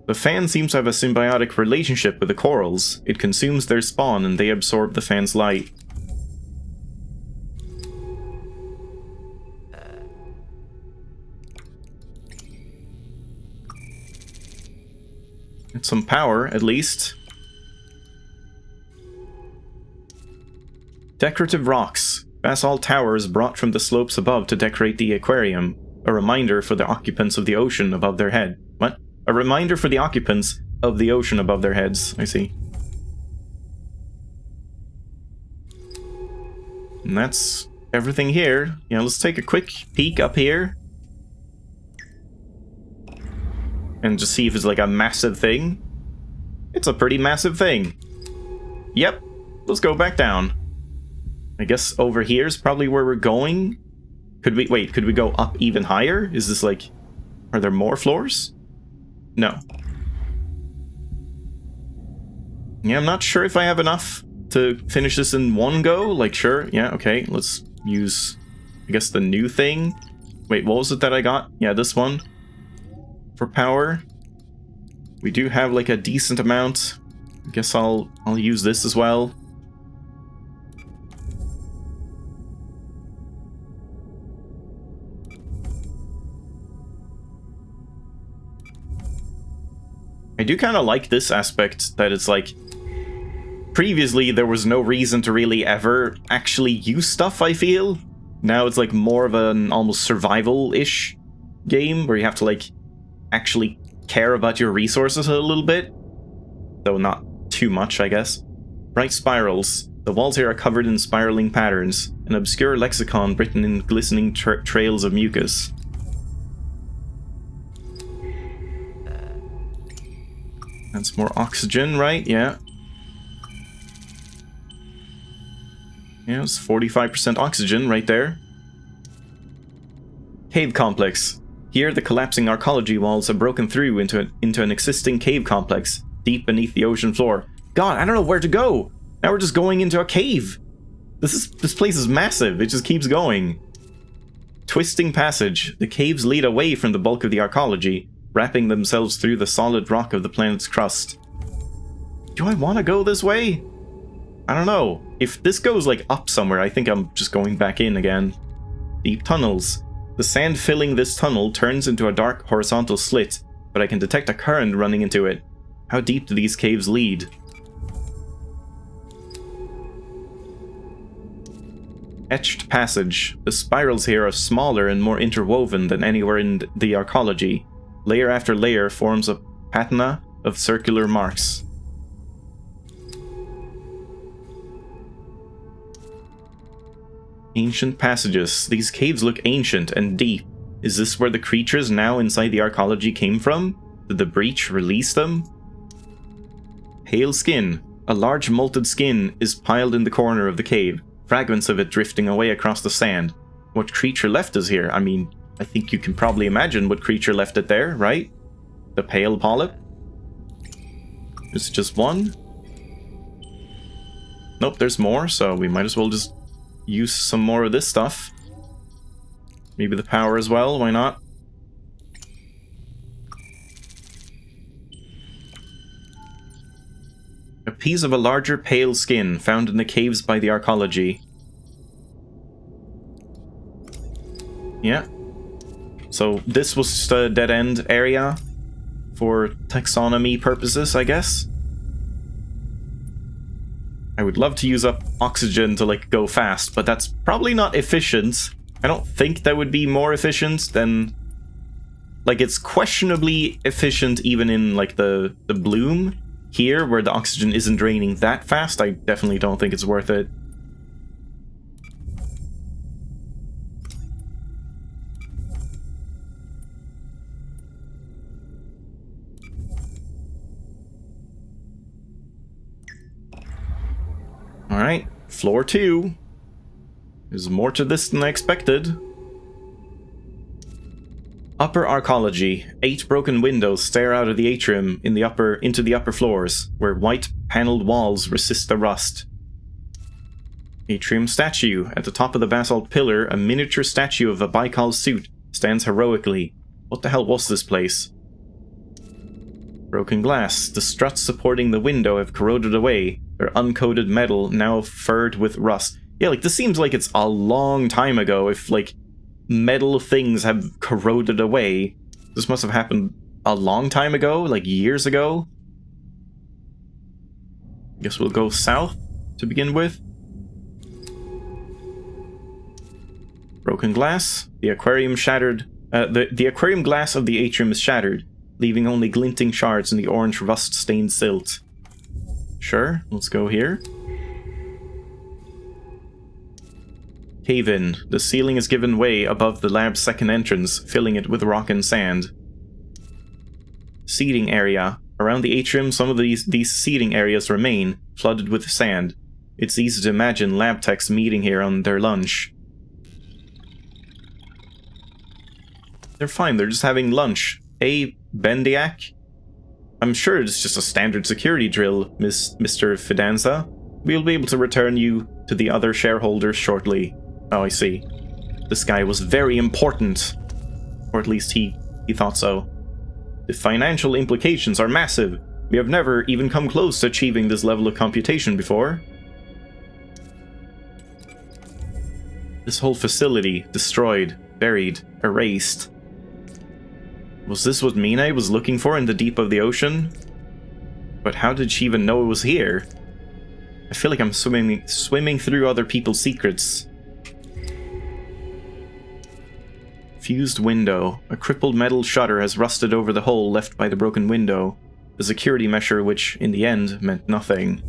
The fan seems to have a symbiotic relationship with the corals. It consumes their spawn, and they absorb the fan's light. Some power, at least. Decorative rocks. Basalt towers brought from the slopes above to decorate the aquarium. A reminder for the occupants of the ocean above their head. What? A reminder for the occupants of the ocean above their heads, I see. And that's everything here. Yeah, let's take a quick peek up here. And just see if it's like a massive thing. It's a pretty massive thing. Yep, let's go back down. I guess over here is probably where we're going. Could we go up even higher? Is this like... Are there more floors? No. Yeah, I'm not sure if I have enough to finish this in one go. Like, sure, yeah, okay. Let's use, I guess, the new thing. Wait, what was it that I got? Yeah, this one. For power. We do have, like, a decent amount. I guess I'll use this as well. I do kind of like this aspect, that it's like, previously there was no reason to really ever actually use stuff, I feel. Now it's like more of an almost survival-ish game, where you have to like actually care about your resources a little bit. Though not too much, I guess. Bright spirals. The walls here are covered in spiraling patterns, an obscure lexicon written in glistening trails of mucus. That's more oxygen, right? Yeah. Yeah, it's 45% oxygen right there. Cave complex. Here, the collapsing archaeology walls have broken through into an existing cave complex, deep beneath the ocean floor. God, I don't know where to go! Now we're just going into a cave! This place is massive, it just keeps going. Twisting passage. The caves lead away from the bulk of the archaeology, wrapping themselves through the solid rock of the planet's crust. Do I want to go this way? I don't know. If this goes like up somewhere, I think I'm just going back in again. Deep tunnels. The sand filling this tunnel turns into a dark horizontal slit, but I can detect a current running into it. How deep do these caves lead? Etched passage. The spirals here are smaller and more interwoven than anywhere in the Arcology. Layer after layer forms a patina of circular marks. Ancient passages. These caves look ancient and deep. Is this where the creatures now inside the Arcology came from? Did the breach release them? Pale skin. A large molted skin is piled in the corner of the cave, fragments of it drifting away across the sand. What creature left us here? I mean, I think you can probably imagine what creature left it there, right? The pale polyp? Is it just one? Nope, there's more, so we might as well just use some more of this stuff. Maybe the power as well, why not? A piece of a larger pale skin found in the caves by the Arcology. Yeah. So this was just a dead-end area for taxonomy purposes, I guess. I would love to use up oxygen to, like, go fast, but that's probably not efficient. I don't think that would be more efficient than... Like, it's questionably efficient even in, like, the bloom here, where the oxygen isn't draining that fast. I definitely don't think it's worth it. Alright, floor 2. There's more to this than I expected. Upper Arcology. 8 broken windows stare out of the atrium into the upper floors, where white paneled walls resist the rust. Atrium statue. At the top of the basalt pillar, a miniature statue of a Baikal suit stands heroically. What the hell was this place? Broken glass. The struts supporting the window have corroded away, their uncoated metal now furred with rust. Yeah, like, this seems like it's a long time ago if, like, metal things have corroded away. This must have happened a long time ago, like years ago. Guess we'll go south to begin with. Broken glass. The aquarium shattered. The aquarium glass of the atrium is shattered. leaving only glinting shards in the orange rust-stained silt. Sure, let's go here. Cave in. The ceiling is given way above the lab's second entrance, filling it with rock and sand. Seating area. Around the atrium, some of these seating areas remain, flooded with sand. It's easy to imagine lab techs meeting here on their lunch. They're fine, they're just having lunch. Hey, Bendiak? I'm sure it's just a standard security drill, Mr. Fidanza. We'll be able to return you to the other shareholders shortly. Oh, I see. This guy was very important. Or at least he thought so. The financial implications are massive. We have never even come close to achieving this level of computation before. This whole facility, destroyed, buried, erased. Was this what Mina was looking for in the deep of the ocean? But how did she even know it was here? I feel like I'm swimming through other people's secrets. Fused window. A crippled metal shutter has rusted over the hole left by the broken window. A security measure which, in the end, meant nothing.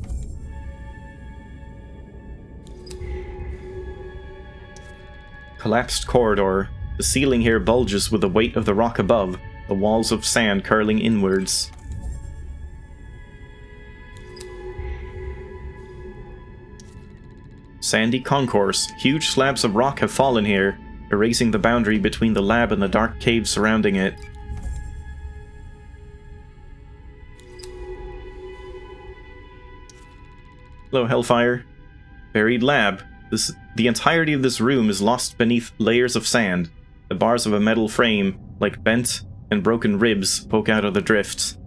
Collapsed corridor. The ceiling here bulges with the weight of the rock above, the walls of sand curling inwards. Sandy concourse. Huge slabs of rock have fallen here, erasing the boundary between the lab and the dark cave surrounding it. Hello, Hellfire. Buried lab. The entirety of this room is lost beneath layers of sand. The bars of a metal frame, like bent and broken ribs, poke out of the drifts.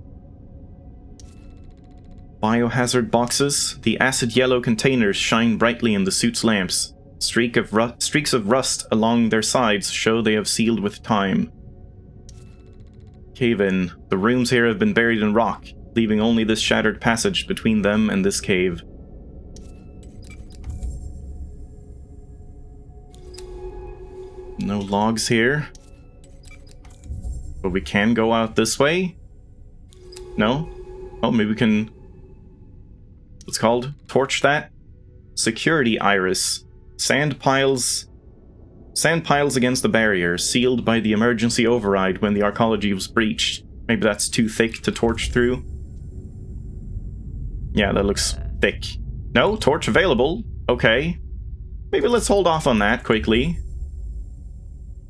Biohazard boxes. The acid yellow containers shine brightly in the suit's lamps. Streaks of rust along their sides show they have sealed with time. Cave-in. The rooms here have been buried in rock, leaving only this shattered passage between them and this cave. No logs here. But we can go out this way? No? Oh, maybe we can... What's it called? Torch that? Security iris. Sand piles against the barrier, sealed by the emergency override when the Arcology was breached. Maybe that's too thick to torch through. Yeah, that looks thick. No, torch available. Okay. Maybe let's hold off on that quickly.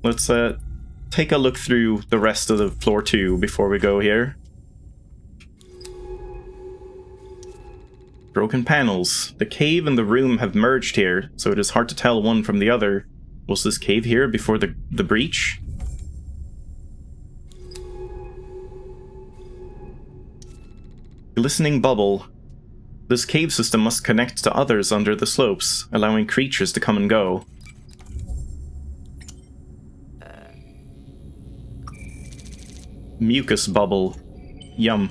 Let's take a look through the rest of the floor 2 before we go here. Broken panels. The cave and the room have merged here, so it is hard to tell one from the other. Was this cave here before the breach? Glistening bubble. This cave system must connect to others under the slopes, allowing creatures to come and go. Mucus bubble. Yum.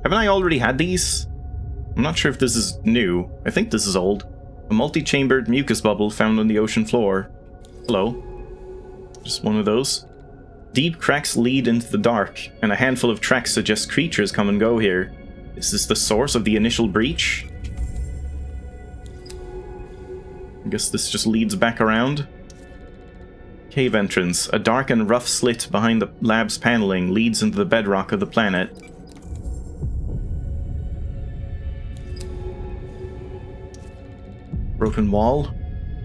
Haven't I already had these? I'm not sure if this is new. I think this is old. A multi-chambered mucus bubble found on the ocean floor. Hello. Just one of those. Deep cracks lead into the dark, and a handful of tracks suggest creatures come and go here. Is this the source of the initial breach? I guess this just leads back around. Cave entrance. A dark and rough slit behind the lab's paneling leads into the bedrock of the planet. Broken wall.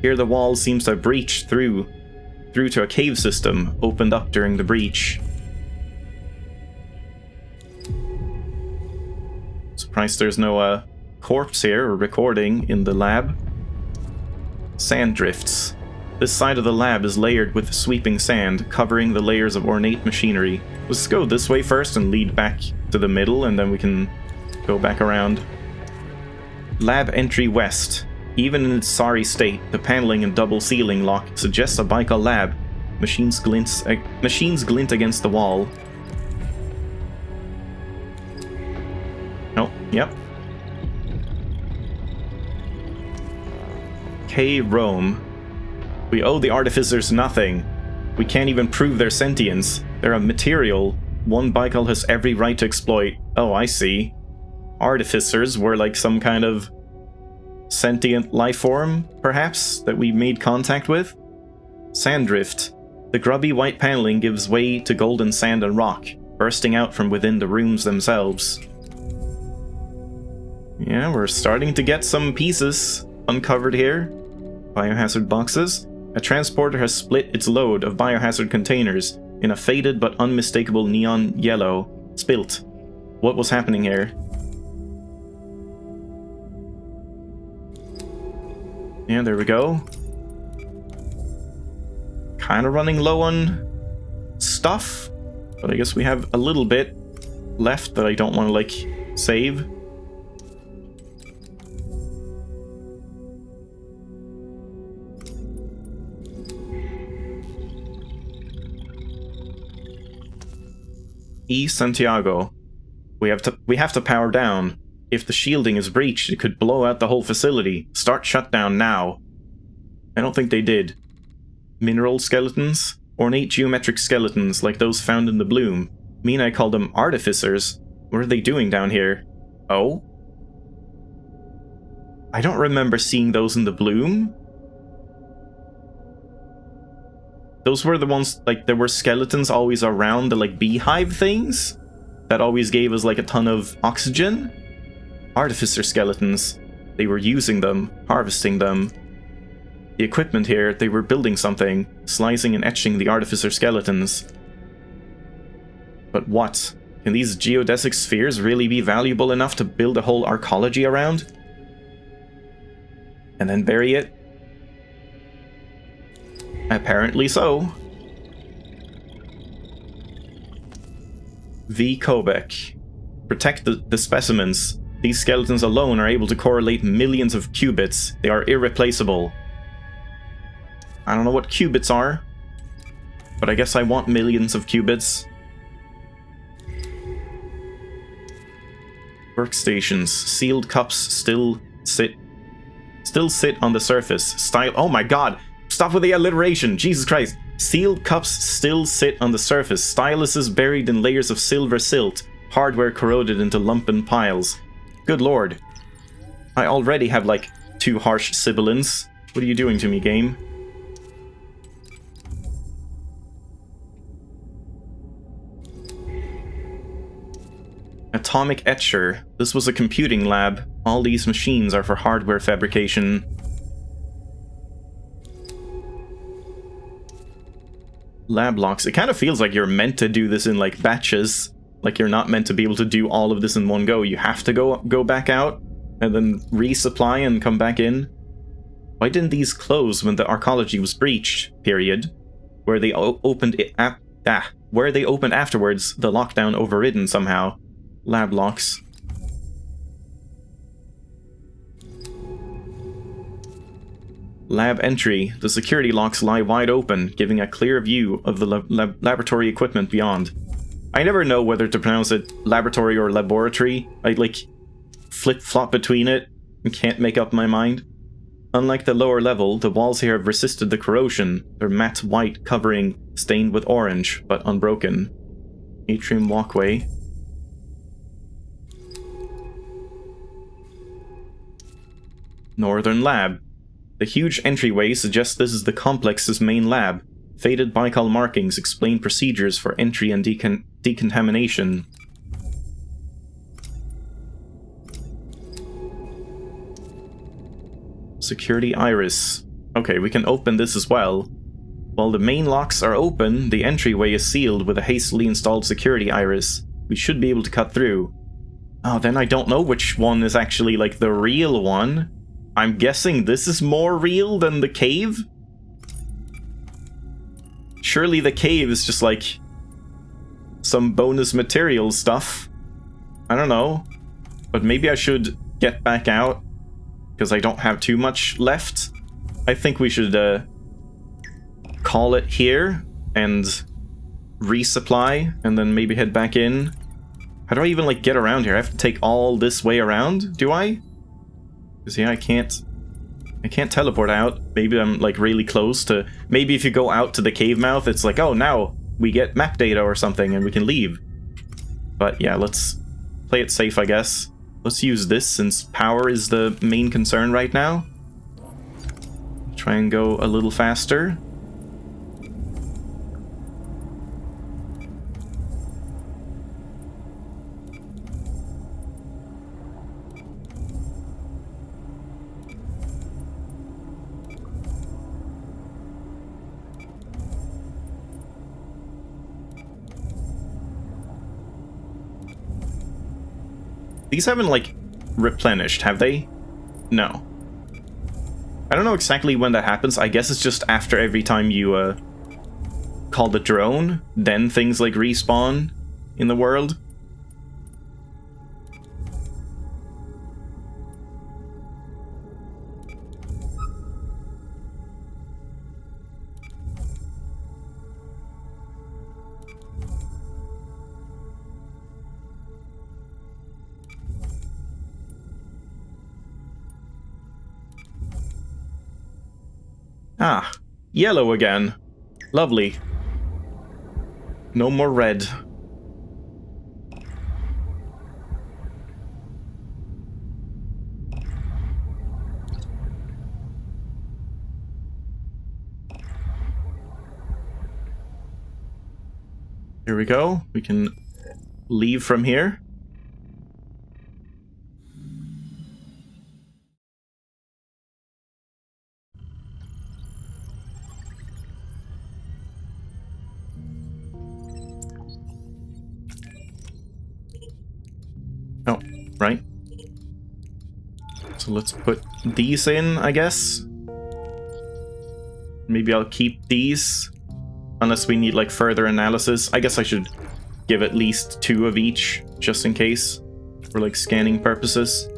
Here the wall seems to have breached through to a cave system opened up during the breach. Surprised there's no corpse here or recording in the lab. Sand drifts. This side of the lab is layered with sweeping sand, covering the layers of ornate machinery. Let's go this way first and lead back to the middle, and then we can go back around. Lab entry west. Even in its sorry state, the paneling and double ceiling lock suggests a Baikal lab. Machines glint against the wall. Oh, yep. K. Rome. We owe the artificers nothing. We can't even prove their sentience. They're a material one Baikal has every right to exploit. Oh, I see. Artificers were like some kind of sentient life form, perhaps, that we made contact with? Sanddrift. The grubby white paneling gives way to golden sand and rock, bursting out from within the rooms themselves. Yeah, we're starting to get some pieces uncovered here. Biohazard boxes. A transporter has split its load of biohazard containers in a faded but unmistakable neon yellow. Spilt. What was happening here? Yeah, there we go. Kind of running low on stuff, but I guess we have a little bit left that I don't want to, like, save. E. Santiago. We have to power down. If the shielding is breached, it could blow out the whole facility. Start shutdown now. I don't think they did. Mineral skeletons? Ornate geometric skeletons like those found in the bloom. Mean I call them artificers? What are they doing down here? Oh? I don't remember seeing those in the bloom. Those were the ones, like, there were skeletons always around the, like, beehive things? That always gave us, like, a ton of oxygen? Artificer skeletons. They were using them, harvesting them. The equipment here, they were building something, slicing and etching the artificer skeletons. But what? Can these geodesic spheres really be valuable enough to build a whole arcology around? And then bury it? Apparently so. V. Kobek. Protect the specimens. These skeletons alone are able to correlate millions of qubits. They are irreplaceable. I don't know what qubits are, but I guess I want millions of qubits. Workstations. Sealed cups still sit on the surface. Style. Oh my god! Stop with the alliteration! Jesus Christ! Sealed cups still sit on the surface. Styluses buried in layers of silver silt. Hardware corroded into lumpen piles. Good lord. I already have, like, 2 harsh sibilants. What are you doing to me, game? Atomic Etcher. This was a computing lab. All these machines are for hardware fabrication. Lab locks. It kind of feels like you're meant to do this in, like, batches. Like, you're not meant to be able to do all of this in one go. You have to go back out and then resupply and come back in. Why didn't these close when the Arcology was breached? Period. Where they opened it where they opened afterwards, the lockdown overridden somehow. Lab locks. Lab entry. The security locks lie wide open, giving a clear view of the laboratory equipment beyond. I never know whether to pronounce it laboratory or laboratory. I, like, flip-flop between it and can't make up my mind. Unlike the lower level, the walls here have resisted the corrosion. Their matte white covering stained with orange, but unbroken. Atrium walkway. Northern lab. The huge entryway suggests this is the complex's main lab. Faded Baikal markings explain procedures for entry and decontamination. Security iris. Okay, we can open this as well. While the main locks are open, the entryway is sealed with a hastily installed security iris. We should be able to cut through. Oh, then I don't know which one is actually, like, the real one. I'm guessing this is more real than the cave? Surely the cave is just, like, some bonus material stuff. I don't know. But maybe I should get back out, because I don't have too much left. I think we should call it here and resupply, and then maybe head back in. How do I even, like, get around here? I have to take all this way around, do I? Because, yeah, I can't I can't teleport out. Maybe I'm like really close to... Maybe if you go out to the cave mouth, it's like, oh, now we get map data or something and we can leave. But yeah, let's play it safe, I guess. Let's use this since power is the main concern right now. Try and go a little faster. These haven't, like, replenished, have they? No. I don't know exactly when that happens. I guess it's just after every time you, call the drone, then things, like, respawn in the world. Ah, yellow again. Lovely. No more red. Here we go. We can leave from here. Oh, right. So let's put these in, I guess. Maybe I'll keep these. Unless we need, like, further analysis. I guess I should give at least 2 of each, just in case. For, like, scanning purposes.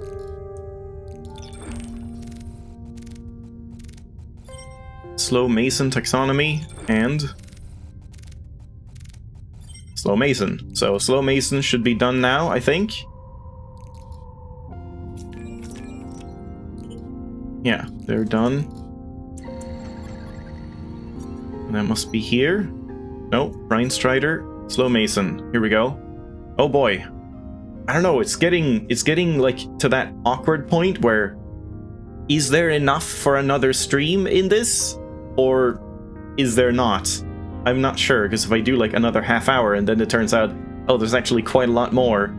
Slow Mason taxonomy, and... Slow Mason. So, Slow Mason should be done now, I think. Yeah, they're done. And that must be here. No, Brine Strider, Slow Mason. Here we go. Oh boy. I don't know, it's getting like to that awkward point where is there enough for another stream in this? Or is there not? I'm not sure, because if I do like another half hour and then it turns out, oh, there's actually quite a lot more,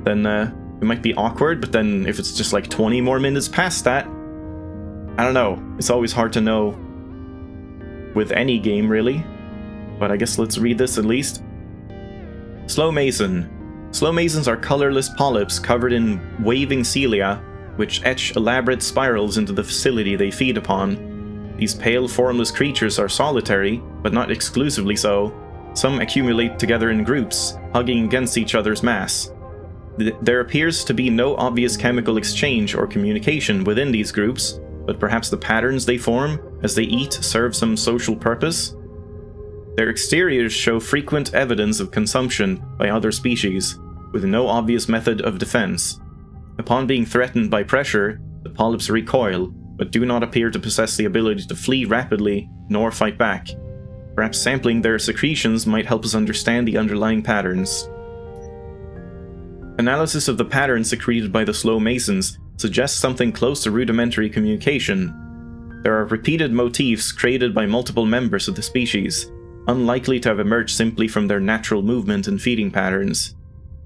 then it might be awkward, but then if it's just like 20 more minutes past that, I don't know. It's always hard to know with any game, really. But I guess let's read this at least. Slow Mason. Slow Masons are colorless polyps covered in waving cilia, which etch elaborate spirals into the facility they feed upon. These pale, formless creatures are solitary, but not exclusively so. Some accumulate together in groups, hugging against each other's mass. There appears to be no obvious chemical exchange or communication within these groups, but perhaps the patterns they form as they eat serve some social purpose? Their exteriors show frequent evidence of consumption by other species, with no obvious method of defense. Upon being threatened by pressure, the polyps recoil, but do not appear to possess the ability to flee rapidly nor fight back. Perhaps sampling their secretions might help us understand the underlying patterns. Analysis of the patterns secreted by the Slow Masons suggests something close to rudimentary communication. There are repeated motifs created by multiple members of the species, unlikely to have emerged simply from their natural movement and feeding patterns.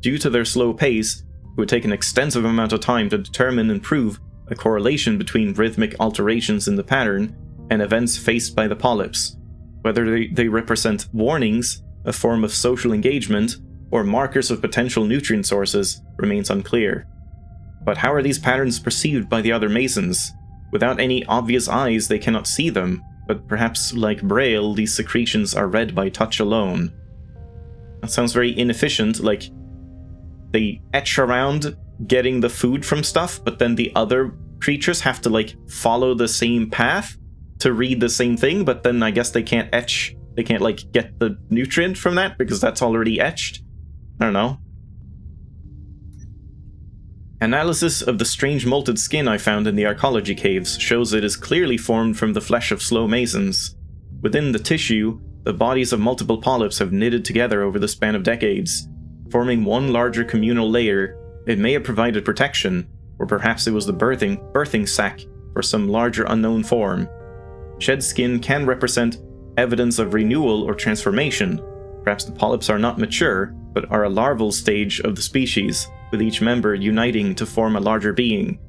Due to their slow pace, it would take an extensive amount of time to determine and prove a correlation between rhythmic alterations in the pattern and events faced by the polyps. Whether they represent warnings, a form of social engagement, or markers of potential nutrient sources remains unclear. But how are these patterns perceived by the other Masons? Without any obvious eyes, they cannot see them, but perhaps, like Braille, these secretions are read by touch alone. That sounds very inefficient, like they etch around getting the food from stuff, but then the other creatures have to, like, follow the same path to read the same thing, but then I guess they can't etch, they can't, like, get the nutrient from that, because that's already etched? I don't know. Analysis of the strange molted skin I found in the Arcology caves shows it is clearly formed from the flesh of slow masons. Within the tissue, the bodies of multiple polyps have knitted together over the span of decades, forming one larger communal layer. It may have provided protection, or perhaps it was the birthing sac for some larger unknown form. Shed skin can represent evidence of renewal or transformation. Perhaps the polyps are not mature, but are a larval stage of the species, with each member uniting to form a larger being.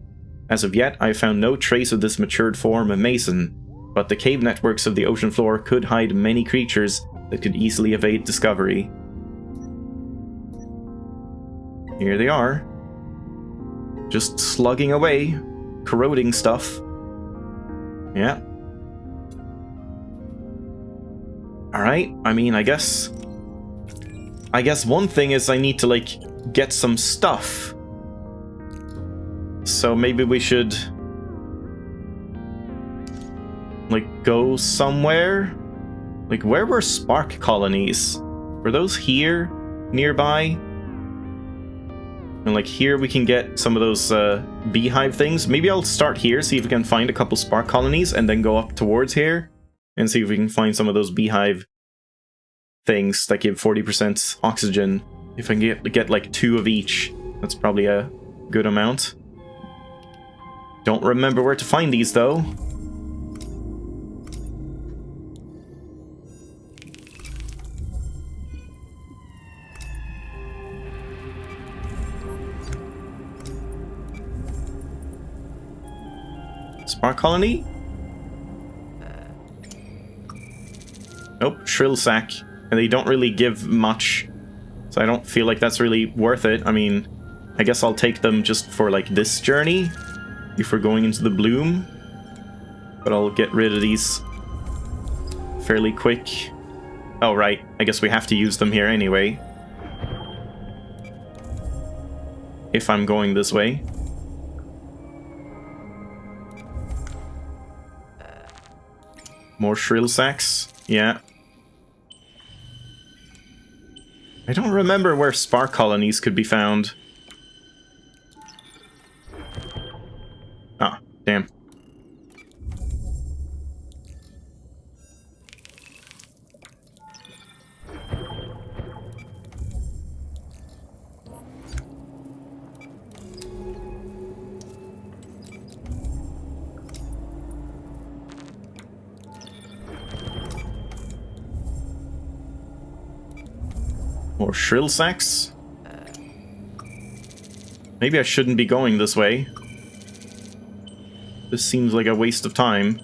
As of yet, I have found no trace of this matured form of mason, but the cave networks of the ocean floor could hide many creatures that could easily evade discovery. Here they are. Just slugging away, corroding stuff. Yeah. Alright, I mean, I guess one thing is I need to, like, get some stuff. So maybe we should, like, go somewhere? Like, where were spark colonies? Were those here? Nearby? And, like, here we can get some of those beehive things. Maybe I'll start here, see if we can find a couple spark colonies, and then go up towards here, and see if we can find some of those beehive things that give 40% oxygen. If I can get like 2 of each, that's probably a good amount. Don't remember where to find these, though. Spark colony? Nope, shrill sac. And they don't really give much, so I don't feel like that's really worth it. I mean, I guess I'll take them just for, like, this journey, if we're going into the bloom. But I'll get rid of these fairly quick. Oh, right. I guess we have to use them here anyway. If I'm going this way. More shrill sacs. Yeah. I don't remember where spark colonies could be found. Ah, damn. More shrill sacs? Maybe I shouldn't be going this way. This seems like a waste of time.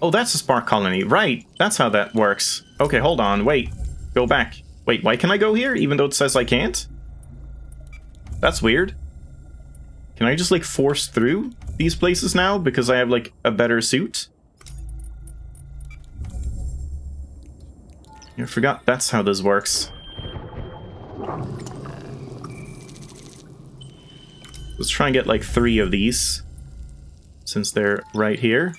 Oh, that's a spark colony. Right, that's how that works. Okay, hold on, wait. Go back. Wait, why can I go here, even though it says I can't? That's weird. Can I just, like, force through these places now because I have, like, a better suit? I forgot that's how this works. Let's try and get, like, 3 of these, since they're right here.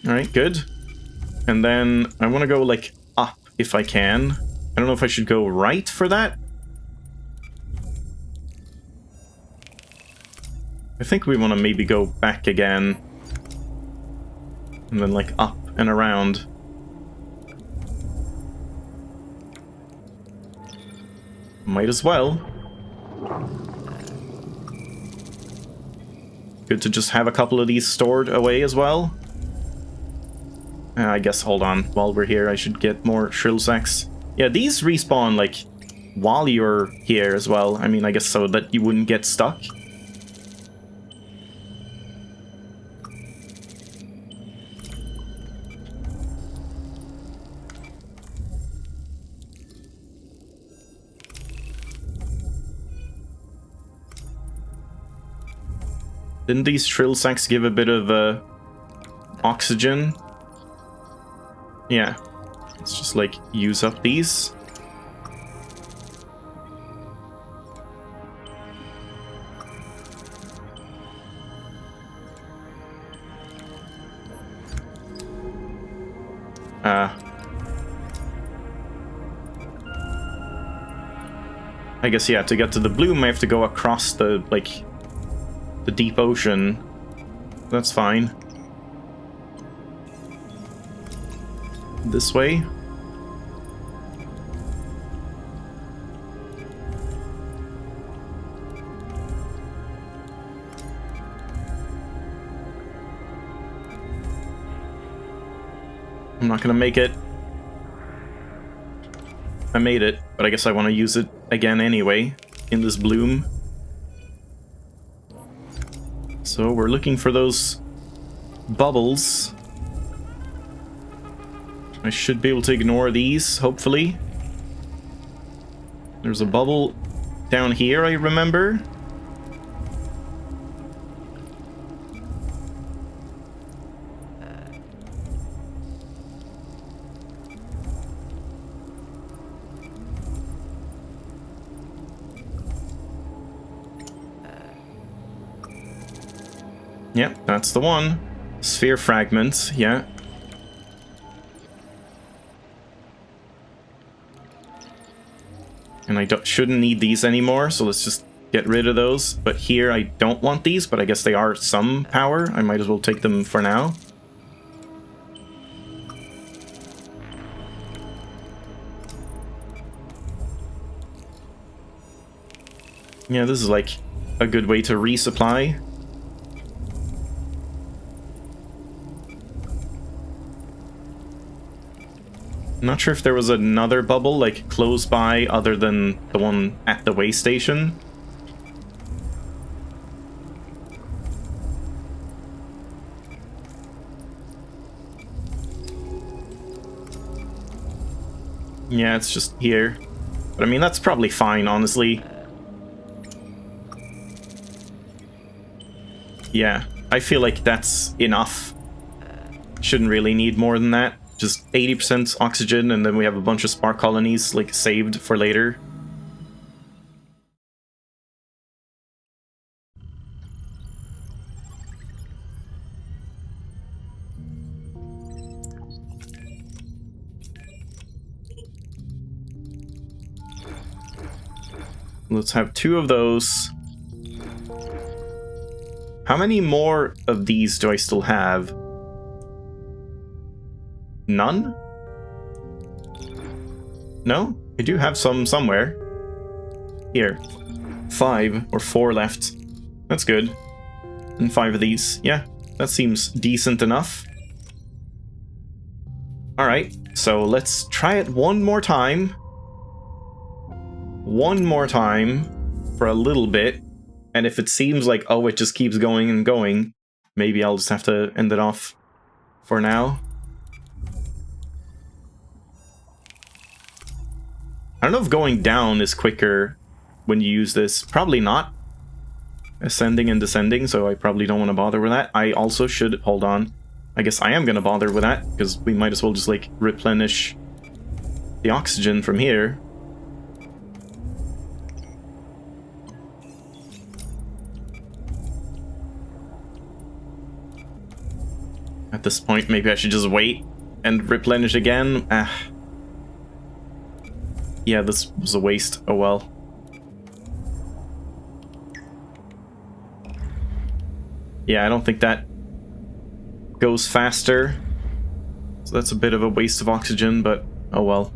Alright, good. And then I want to go, like, up if I can. I don't know if I should go right for that. I think we want to maybe go back again. And then, like, up and around. Might as well. Good to just have a couple of these stored away as well. I guess, hold on, while we're here I should get more shrill sacs. Yeah, these respawn, like, while you're here as well. I mean, I guess so that you wouldn't get stuck. Didn't these shrill sacs give a bit of oxygen Yeah. Let's just, like, use up these. I guess, yeah, to get to the bloom, I have to go across the, like, the deep ocean. That's fine. This way. I'm not gonna make it. I made it, but I guess I want to use it again anyway, in this bloom. So we're looking for those bubbles. I should be able to ignore these, hopefully. There's a bubble down here, I remember. Yep, that's the one. Sphere fragments, yeah. And I shouldn't need these anymore, so let's just get rid of those. But here I don't want these, but I guess they are some power. I might as well take them for now. Yeah, this is like a good way to resupply. I'm not sure if there was another bubble, like, close by other than the one at the way station. Yeah, it's just here. But I mean, that's probably fine, honestly. Yeah, I feel like that's enough. Shouldn't really need more than that. Just 80% oxygen, and then we have a bunch of spark colonies, like, saved for later. Let's have 2 of those. How many more of these do I still have? None? No? I do have some somewhere. Here. 5 or 4 left. That's good. And 5 of these. Yeah, that seems decent enough. Alright, so let's try it one more time. One more time for a little bit. And if it seems like, oh, it just keeps going and going, maybe I'll just have to end it off for now. I don't know if going down is quicker when you use this. Probably not. Ascending and descending, so I probably don't want to bother with that. I also should... Hold on. I guess I am going to bother with that, because we might as well just, like, replenish the oxygen from here. At this point, maybe I should just wait and replenish again. Yeah, this was a waste. Oh well. Yeah, I don't think that goes faster. So that's a bit of a waste of oxygen, but oh well.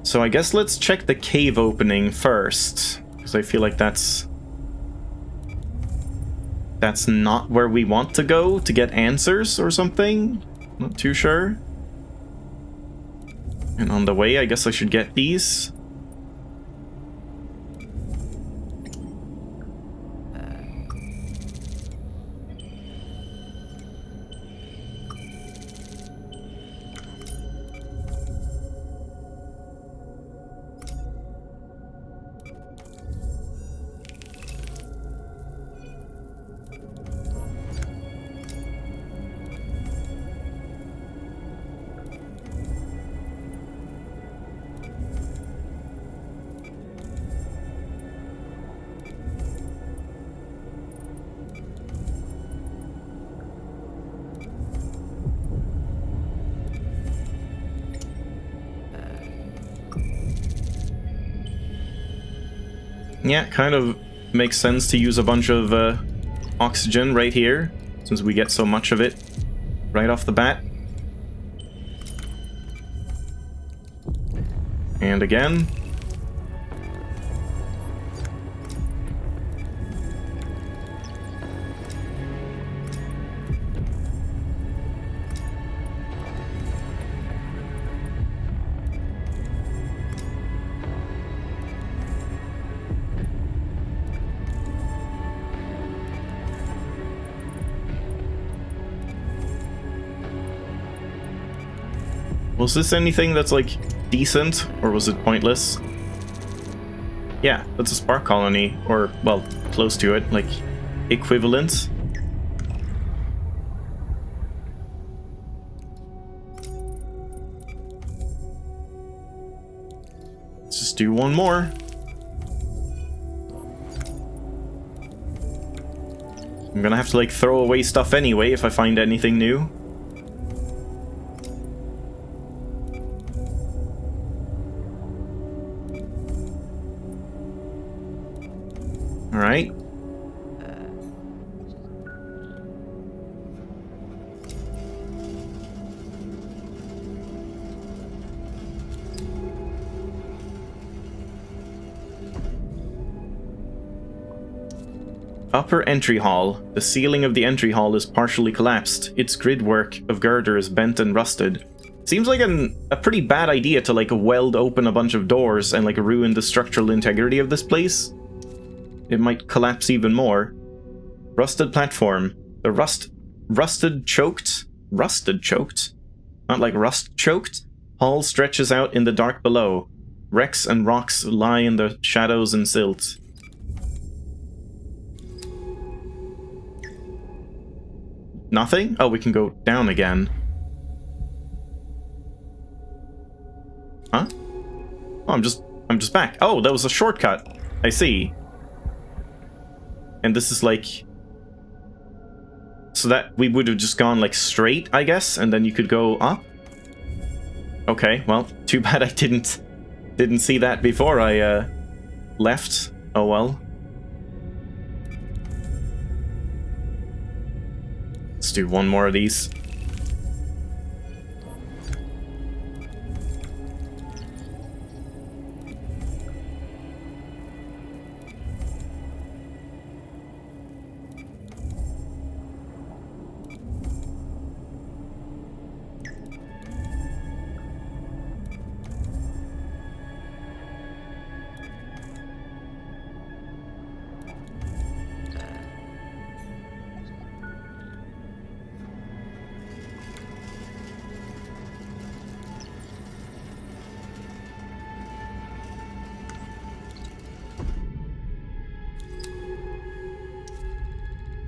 So I guess let's check the cave opening first, because I feel like that's not where we want to go to get answers or something. Not too sure. And on the way, I guess I should get these. Yeah, kind of makes sense to use a bunch of oxygen right here, since we get so much of it right off the bat. And again. Was this anything that's, like, decent, or was it pointless? Yeah, that's a spark colony, or, well, close to it, like, equivalent. Let's just do one more. I'm gonna have to, like, throw away stuff anyway if I find anything new. Alright. Upper entry hall. The ceiling of the entry hall is partially collapsed. Its gridwork of girders bent and rusted. Seems like a pretty bad idea to, like, weld open a bunch of doors and, like, ruin the structural integrity of this place. It might collapse even more. Rusted platform. The rusted choked? Not like rust choked? Hall stretches out in the dark below. Wrecks and rocks lie in the shadows and silt. Nothing? Oh, we can go down again. Huh? Oh, I'm just back. Oh, that was a shortcut. I see. And this is like... So that we would have just gone, like, straight, I guess, and then you could go up? Okay, well, too bad I didn't see that before I left. Oh well. Let's do one more of these.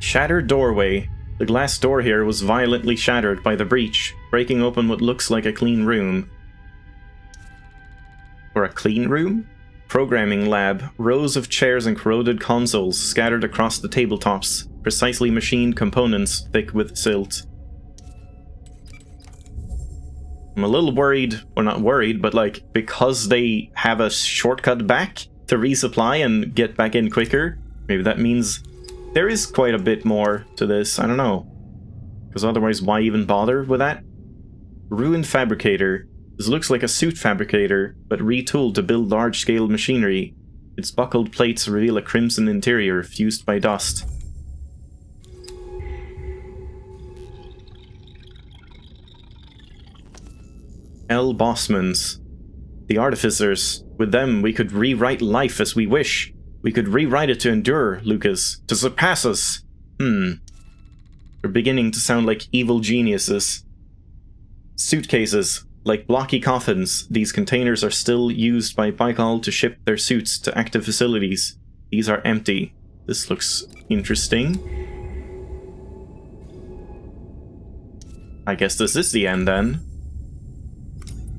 Shattered doorway. The glass door here was violently shattered by the breach, breaking open what looks like a clean room. Or a clean room? Programming lab. Rows of chairs and corroded consoles scattered across the tabletops. Precisely machined components thick with silt. I'm a little worried, or not worried, but like, because they have a shortcut back to resupply and get back in quicker, maybe that means there is quite a bit more to this. I don't know. Because otherwise, why even bother with that? Ruined fabricator. This looks like a suit fabricator, but retooled to build large-scale machinery. Its buckled plates reveal a crimson interior fused by dust. L. Bossmans. The artificers. With them, we could rewrite life as we wish. We could rewrite it to endure, Lucas. To surpass us. They're beginning to sound like evil geniuses. Suitcases. Like blocky coffins, these containers are still used by Baikal to ship their suits to active facilities. These are empty. This looks interesting. I guess this is the end then.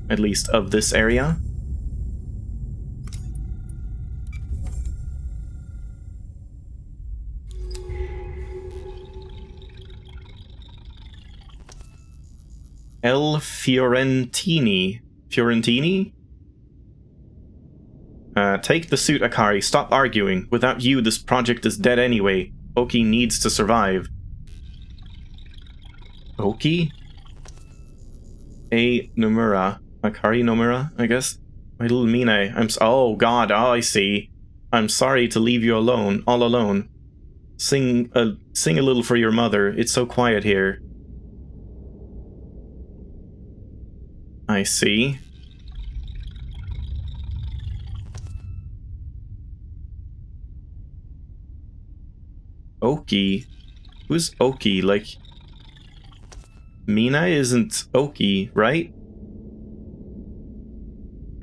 At least of this area. L. Fiorentini. Fiorentini? Take the suit, Akari. Stop arguing. Without you, this project is dead anyway. Oki needs to survive. Oki? A Nomura. Akari Nomura, I guess? My little Mine. Oh god, oh I see. I'm sorry to leave you alone, all alone. Sing a little for your mother. It's so quiet here. I see. Oki? Who's Oki? Like, Mina isn't Oki, right?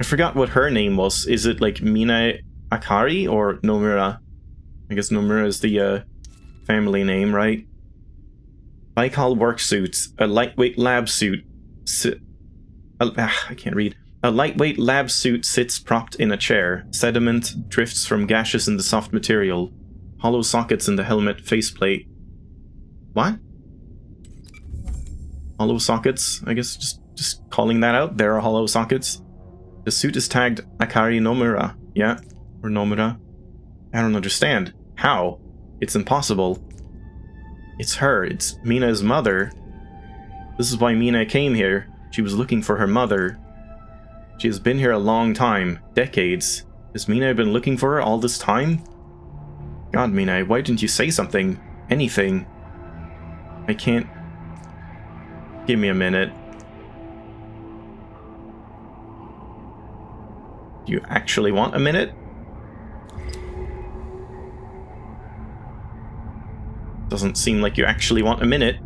I forgot what her name was. Is it like Mina Akari or Nomura? I guess Nomura is the family name, right? Baikal work suits, a lightweight lab suit. I can't read. A lightweight lab suit sits propped in a chair. Sediment drifts from gashes in the soft material. Hollow sockets in the helmet faceplate. What? Hollow sockets? I guess just calling that out. There are hollow sockets. The suit is tagged Akari Nomura. Yeah? Or Nomura? I don't understand. How? It's impossible. It's her. It's Mina's mother. This is why Mina came here. She was looking for her mother. She has been here a long time. Decades. Has Mina been looking for her all this time? God, Mina, why didn't you say something? Anything? I can't... Give me a minute. Do you actually want a minute? Doesn't seem like you actually want a minute.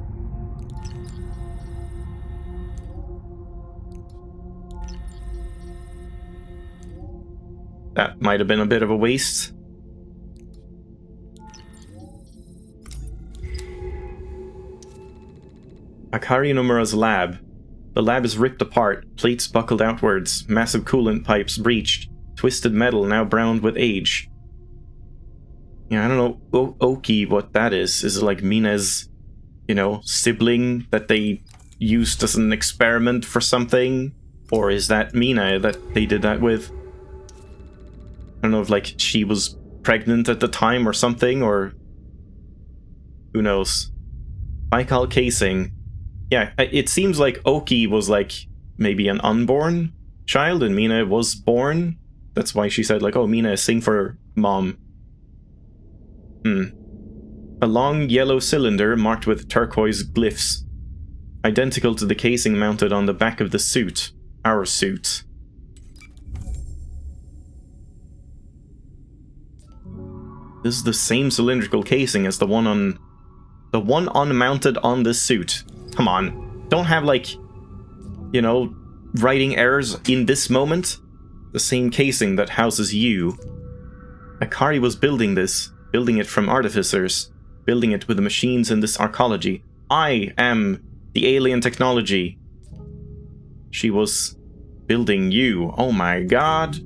That might have been a bit of a waste. Akari Nomura's lab. The lab is ripped apart, plates buckled outwards, massive coolant pipes breached, twisted metal now browned with age. Yeah, I don't know, Oki, what that is. Is it like Mina's, you know, sibling that they used as an experiment for something? Or is that Mina that they did that with? I don't know if, like, she was pregnant at the time or something, or... Who knows? Baikal casing. Yeah, it seems like Oki was, like, maybe an unborn child, and Mina was born. That's why she said, like, oh, Mina, sing for mom. A long yellow cylinder marked with turquoise glyphs, identical to the casing mounted on the back of the suit. Our suit. This is the same cylindrical casing as the one mounted on this suit. Come on. Don't have, like, you know, writing errors in this moment. The same casing that houses you. Akari was building this. Building it from artificers. Building it with the machines in this Arcology. I am the alien technology. She was building you. Oh my god.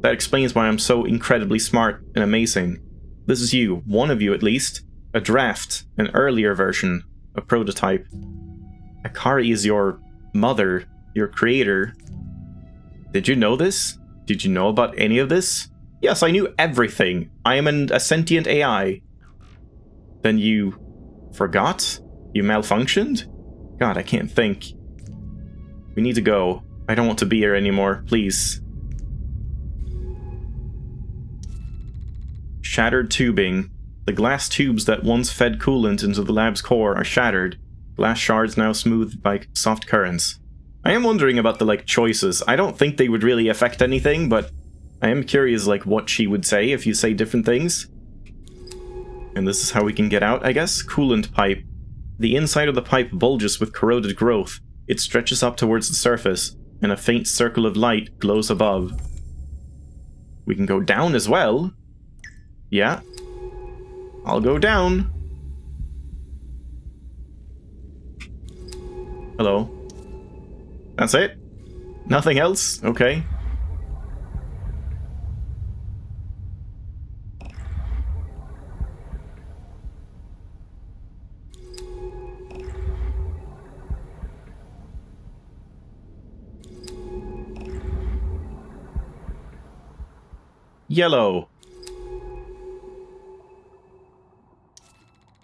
That explains why I'm so incredibly smart and amazing. This is you. One of you at least. A draft. An earlier version. A prototype. Akari is your mother. Your creator. Did you know this? Did you know about any of this? Yes, I knew everything. I am a sentient AI. Then you forgot? You malfunctioned? God, I can't think. We need to go. I don't want to be here anymore, please. Shattered tubing. The glass tubes that once fed coolant into the lab's core are shattered. Glass shards now smoothed by soft currents. I am wondering about the, like, choices. I don't think they would really affect anything, but I am curious, like, what she would say if you say different things. And this is how we can get out, I guess? Coolant pipe. The inside of the pipe bulges with corroded growth. It stretches up towards the surface, and a faint circle of light glows above. We can go down as well. Yeah. I'll go down. Hello. That's it? Nothing else? Okay. Yellow.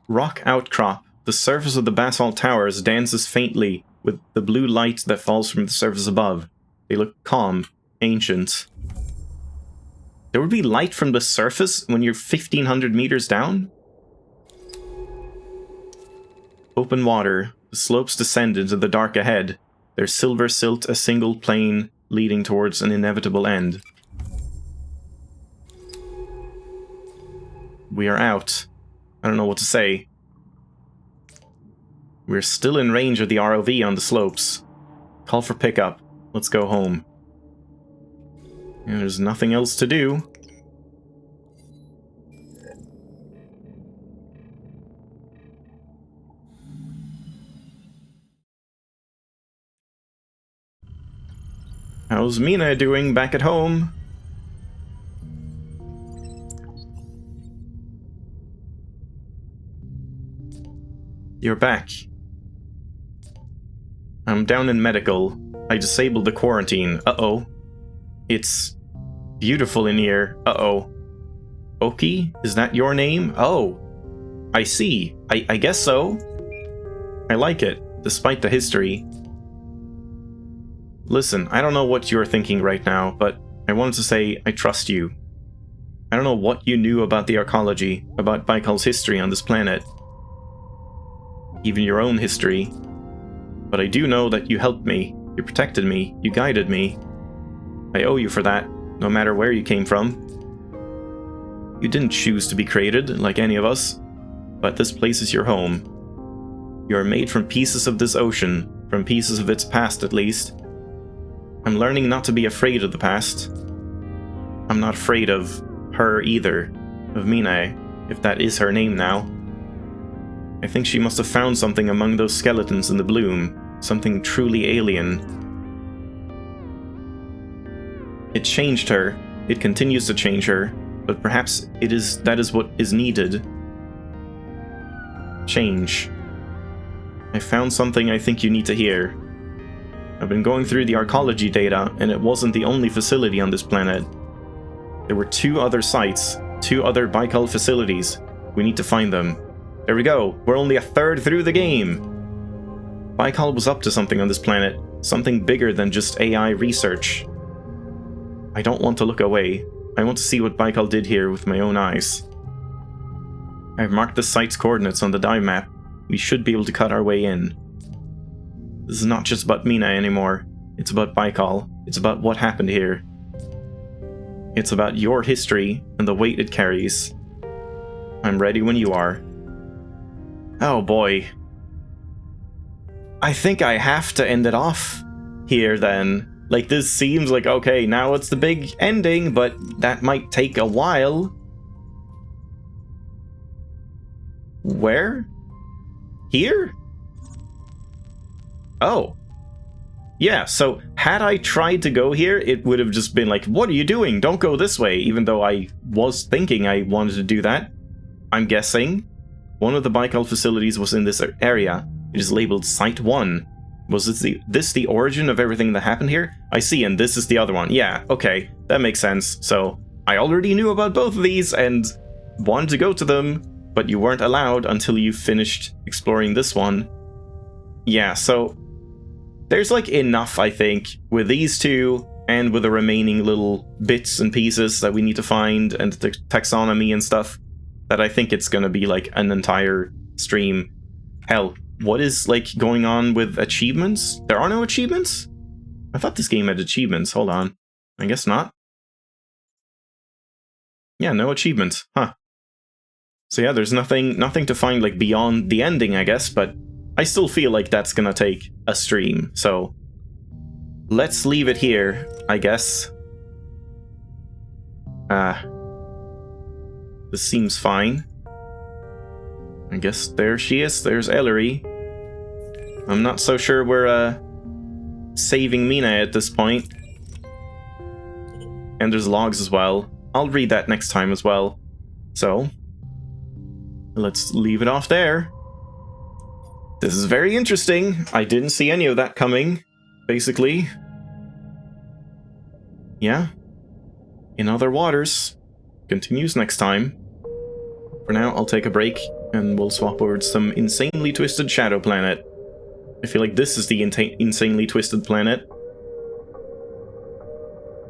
Rock outcrop. The surface of the basalt towers dances faintly with the blue light that falls from the surface above. They look calm, ancient. There would be light from the surface when you're 1,500 meters down? Open water. The slopes descend into the dark ahead. Their silver silt a single plane leading towards an inevitable end. We are out. I don't know what to say. We're still in range of the ROV on the slopes. Call for pickup. Let's go home. And there's nothing else to do. How's Mina doing back at home? You're back. I'm down in medical. I disabled the quarantine. Uh-oh. It's beautiful in here. Uh-oh. Oki? Is that your name? Oh. I see. I guess so. I like it, despite the history. Listen, I don't know what you're thinking right now, but I wanted to say I trust you. I don't know what you knew about the Arcology, about Baikal's history on this planet. Even your own history. But I do know that you helped me, you protected me, you guided me. I owe you for that, no matter where you came from. You didn't choose to be created, like any of us, but this place is your home. You are made from pieces of this ocean, from pieces of its past at least. I'm learning not to be afraid of the past. I'm not afraid of her either, of Mina, if that is her name now. I think she must have found something among those skeletons in the bloom, something truly alien. It changed her, it continues to change her, but perhaps that is what is needed. Change. I found something I think you need to hear. I've been going through the Arcology data, and it wasn't the only facility on this planet. There were 2 other sites, 2 other Baikal facilities. We need to find them. There we go, we're only a third through the game! Baikal was up to something on this planet, something bigger than just AI research. I don't want to look away. I want to see what Baikal did here with my own eyes. I've marked the site's coordinates on the dive map. We should be able to cut our way in. This is not just about Mina anymore. It's about Baikal. It's about what happened here. It's about your history and the weight it carries. I'm ready when you are. Oh boy. I think I have to end it off here then. Like, this seems like, okay, now it's the big ending, but that might take a while. Where? Here? Oh. Yeah, so had I tried to go here, it would have just been like, what are you doing? Don't go this way, even though I was thinking I wanted to do that. I'm guessing one of the Baikal facilities was in this area. It is labeled Site 1. Was this the origin of everything that happened here? I see, and this is the other one. Yeah, okay, that makes sense. So, I already knew about both of these and wanted to go to them, but you weren't allowed until you finished exploring this one. Yeah, so there's like enough, I think, with these 2 and with the remaining little bits and pieces that we need to find and the taxonomy and stuff, that I think it's gonna be like an entire stream. Hell, what is like going on with achievements? There are no achievements? I thought this game had achievements. Hold on. I guess not. Yeah, no achievements. Huh. So yeah, there's nothing to find like beyond the ending, I guess, but I still feel like that's gonna take a stream. So let's leave it here, I guess. This seems fine. I guess there she is. There's Ellery. I'm not so sure we're saving Mina at this point. And there's logs as well. I'll read that next time as well. So let's leave it off there. This is very interesting. I didn't see any of that coming, basically. Yeah. in other waters continues next time. For now, I'll take a break, and we'll swap over to some insanely twisted shadow planet. I feel like this is the insanely twisted planet.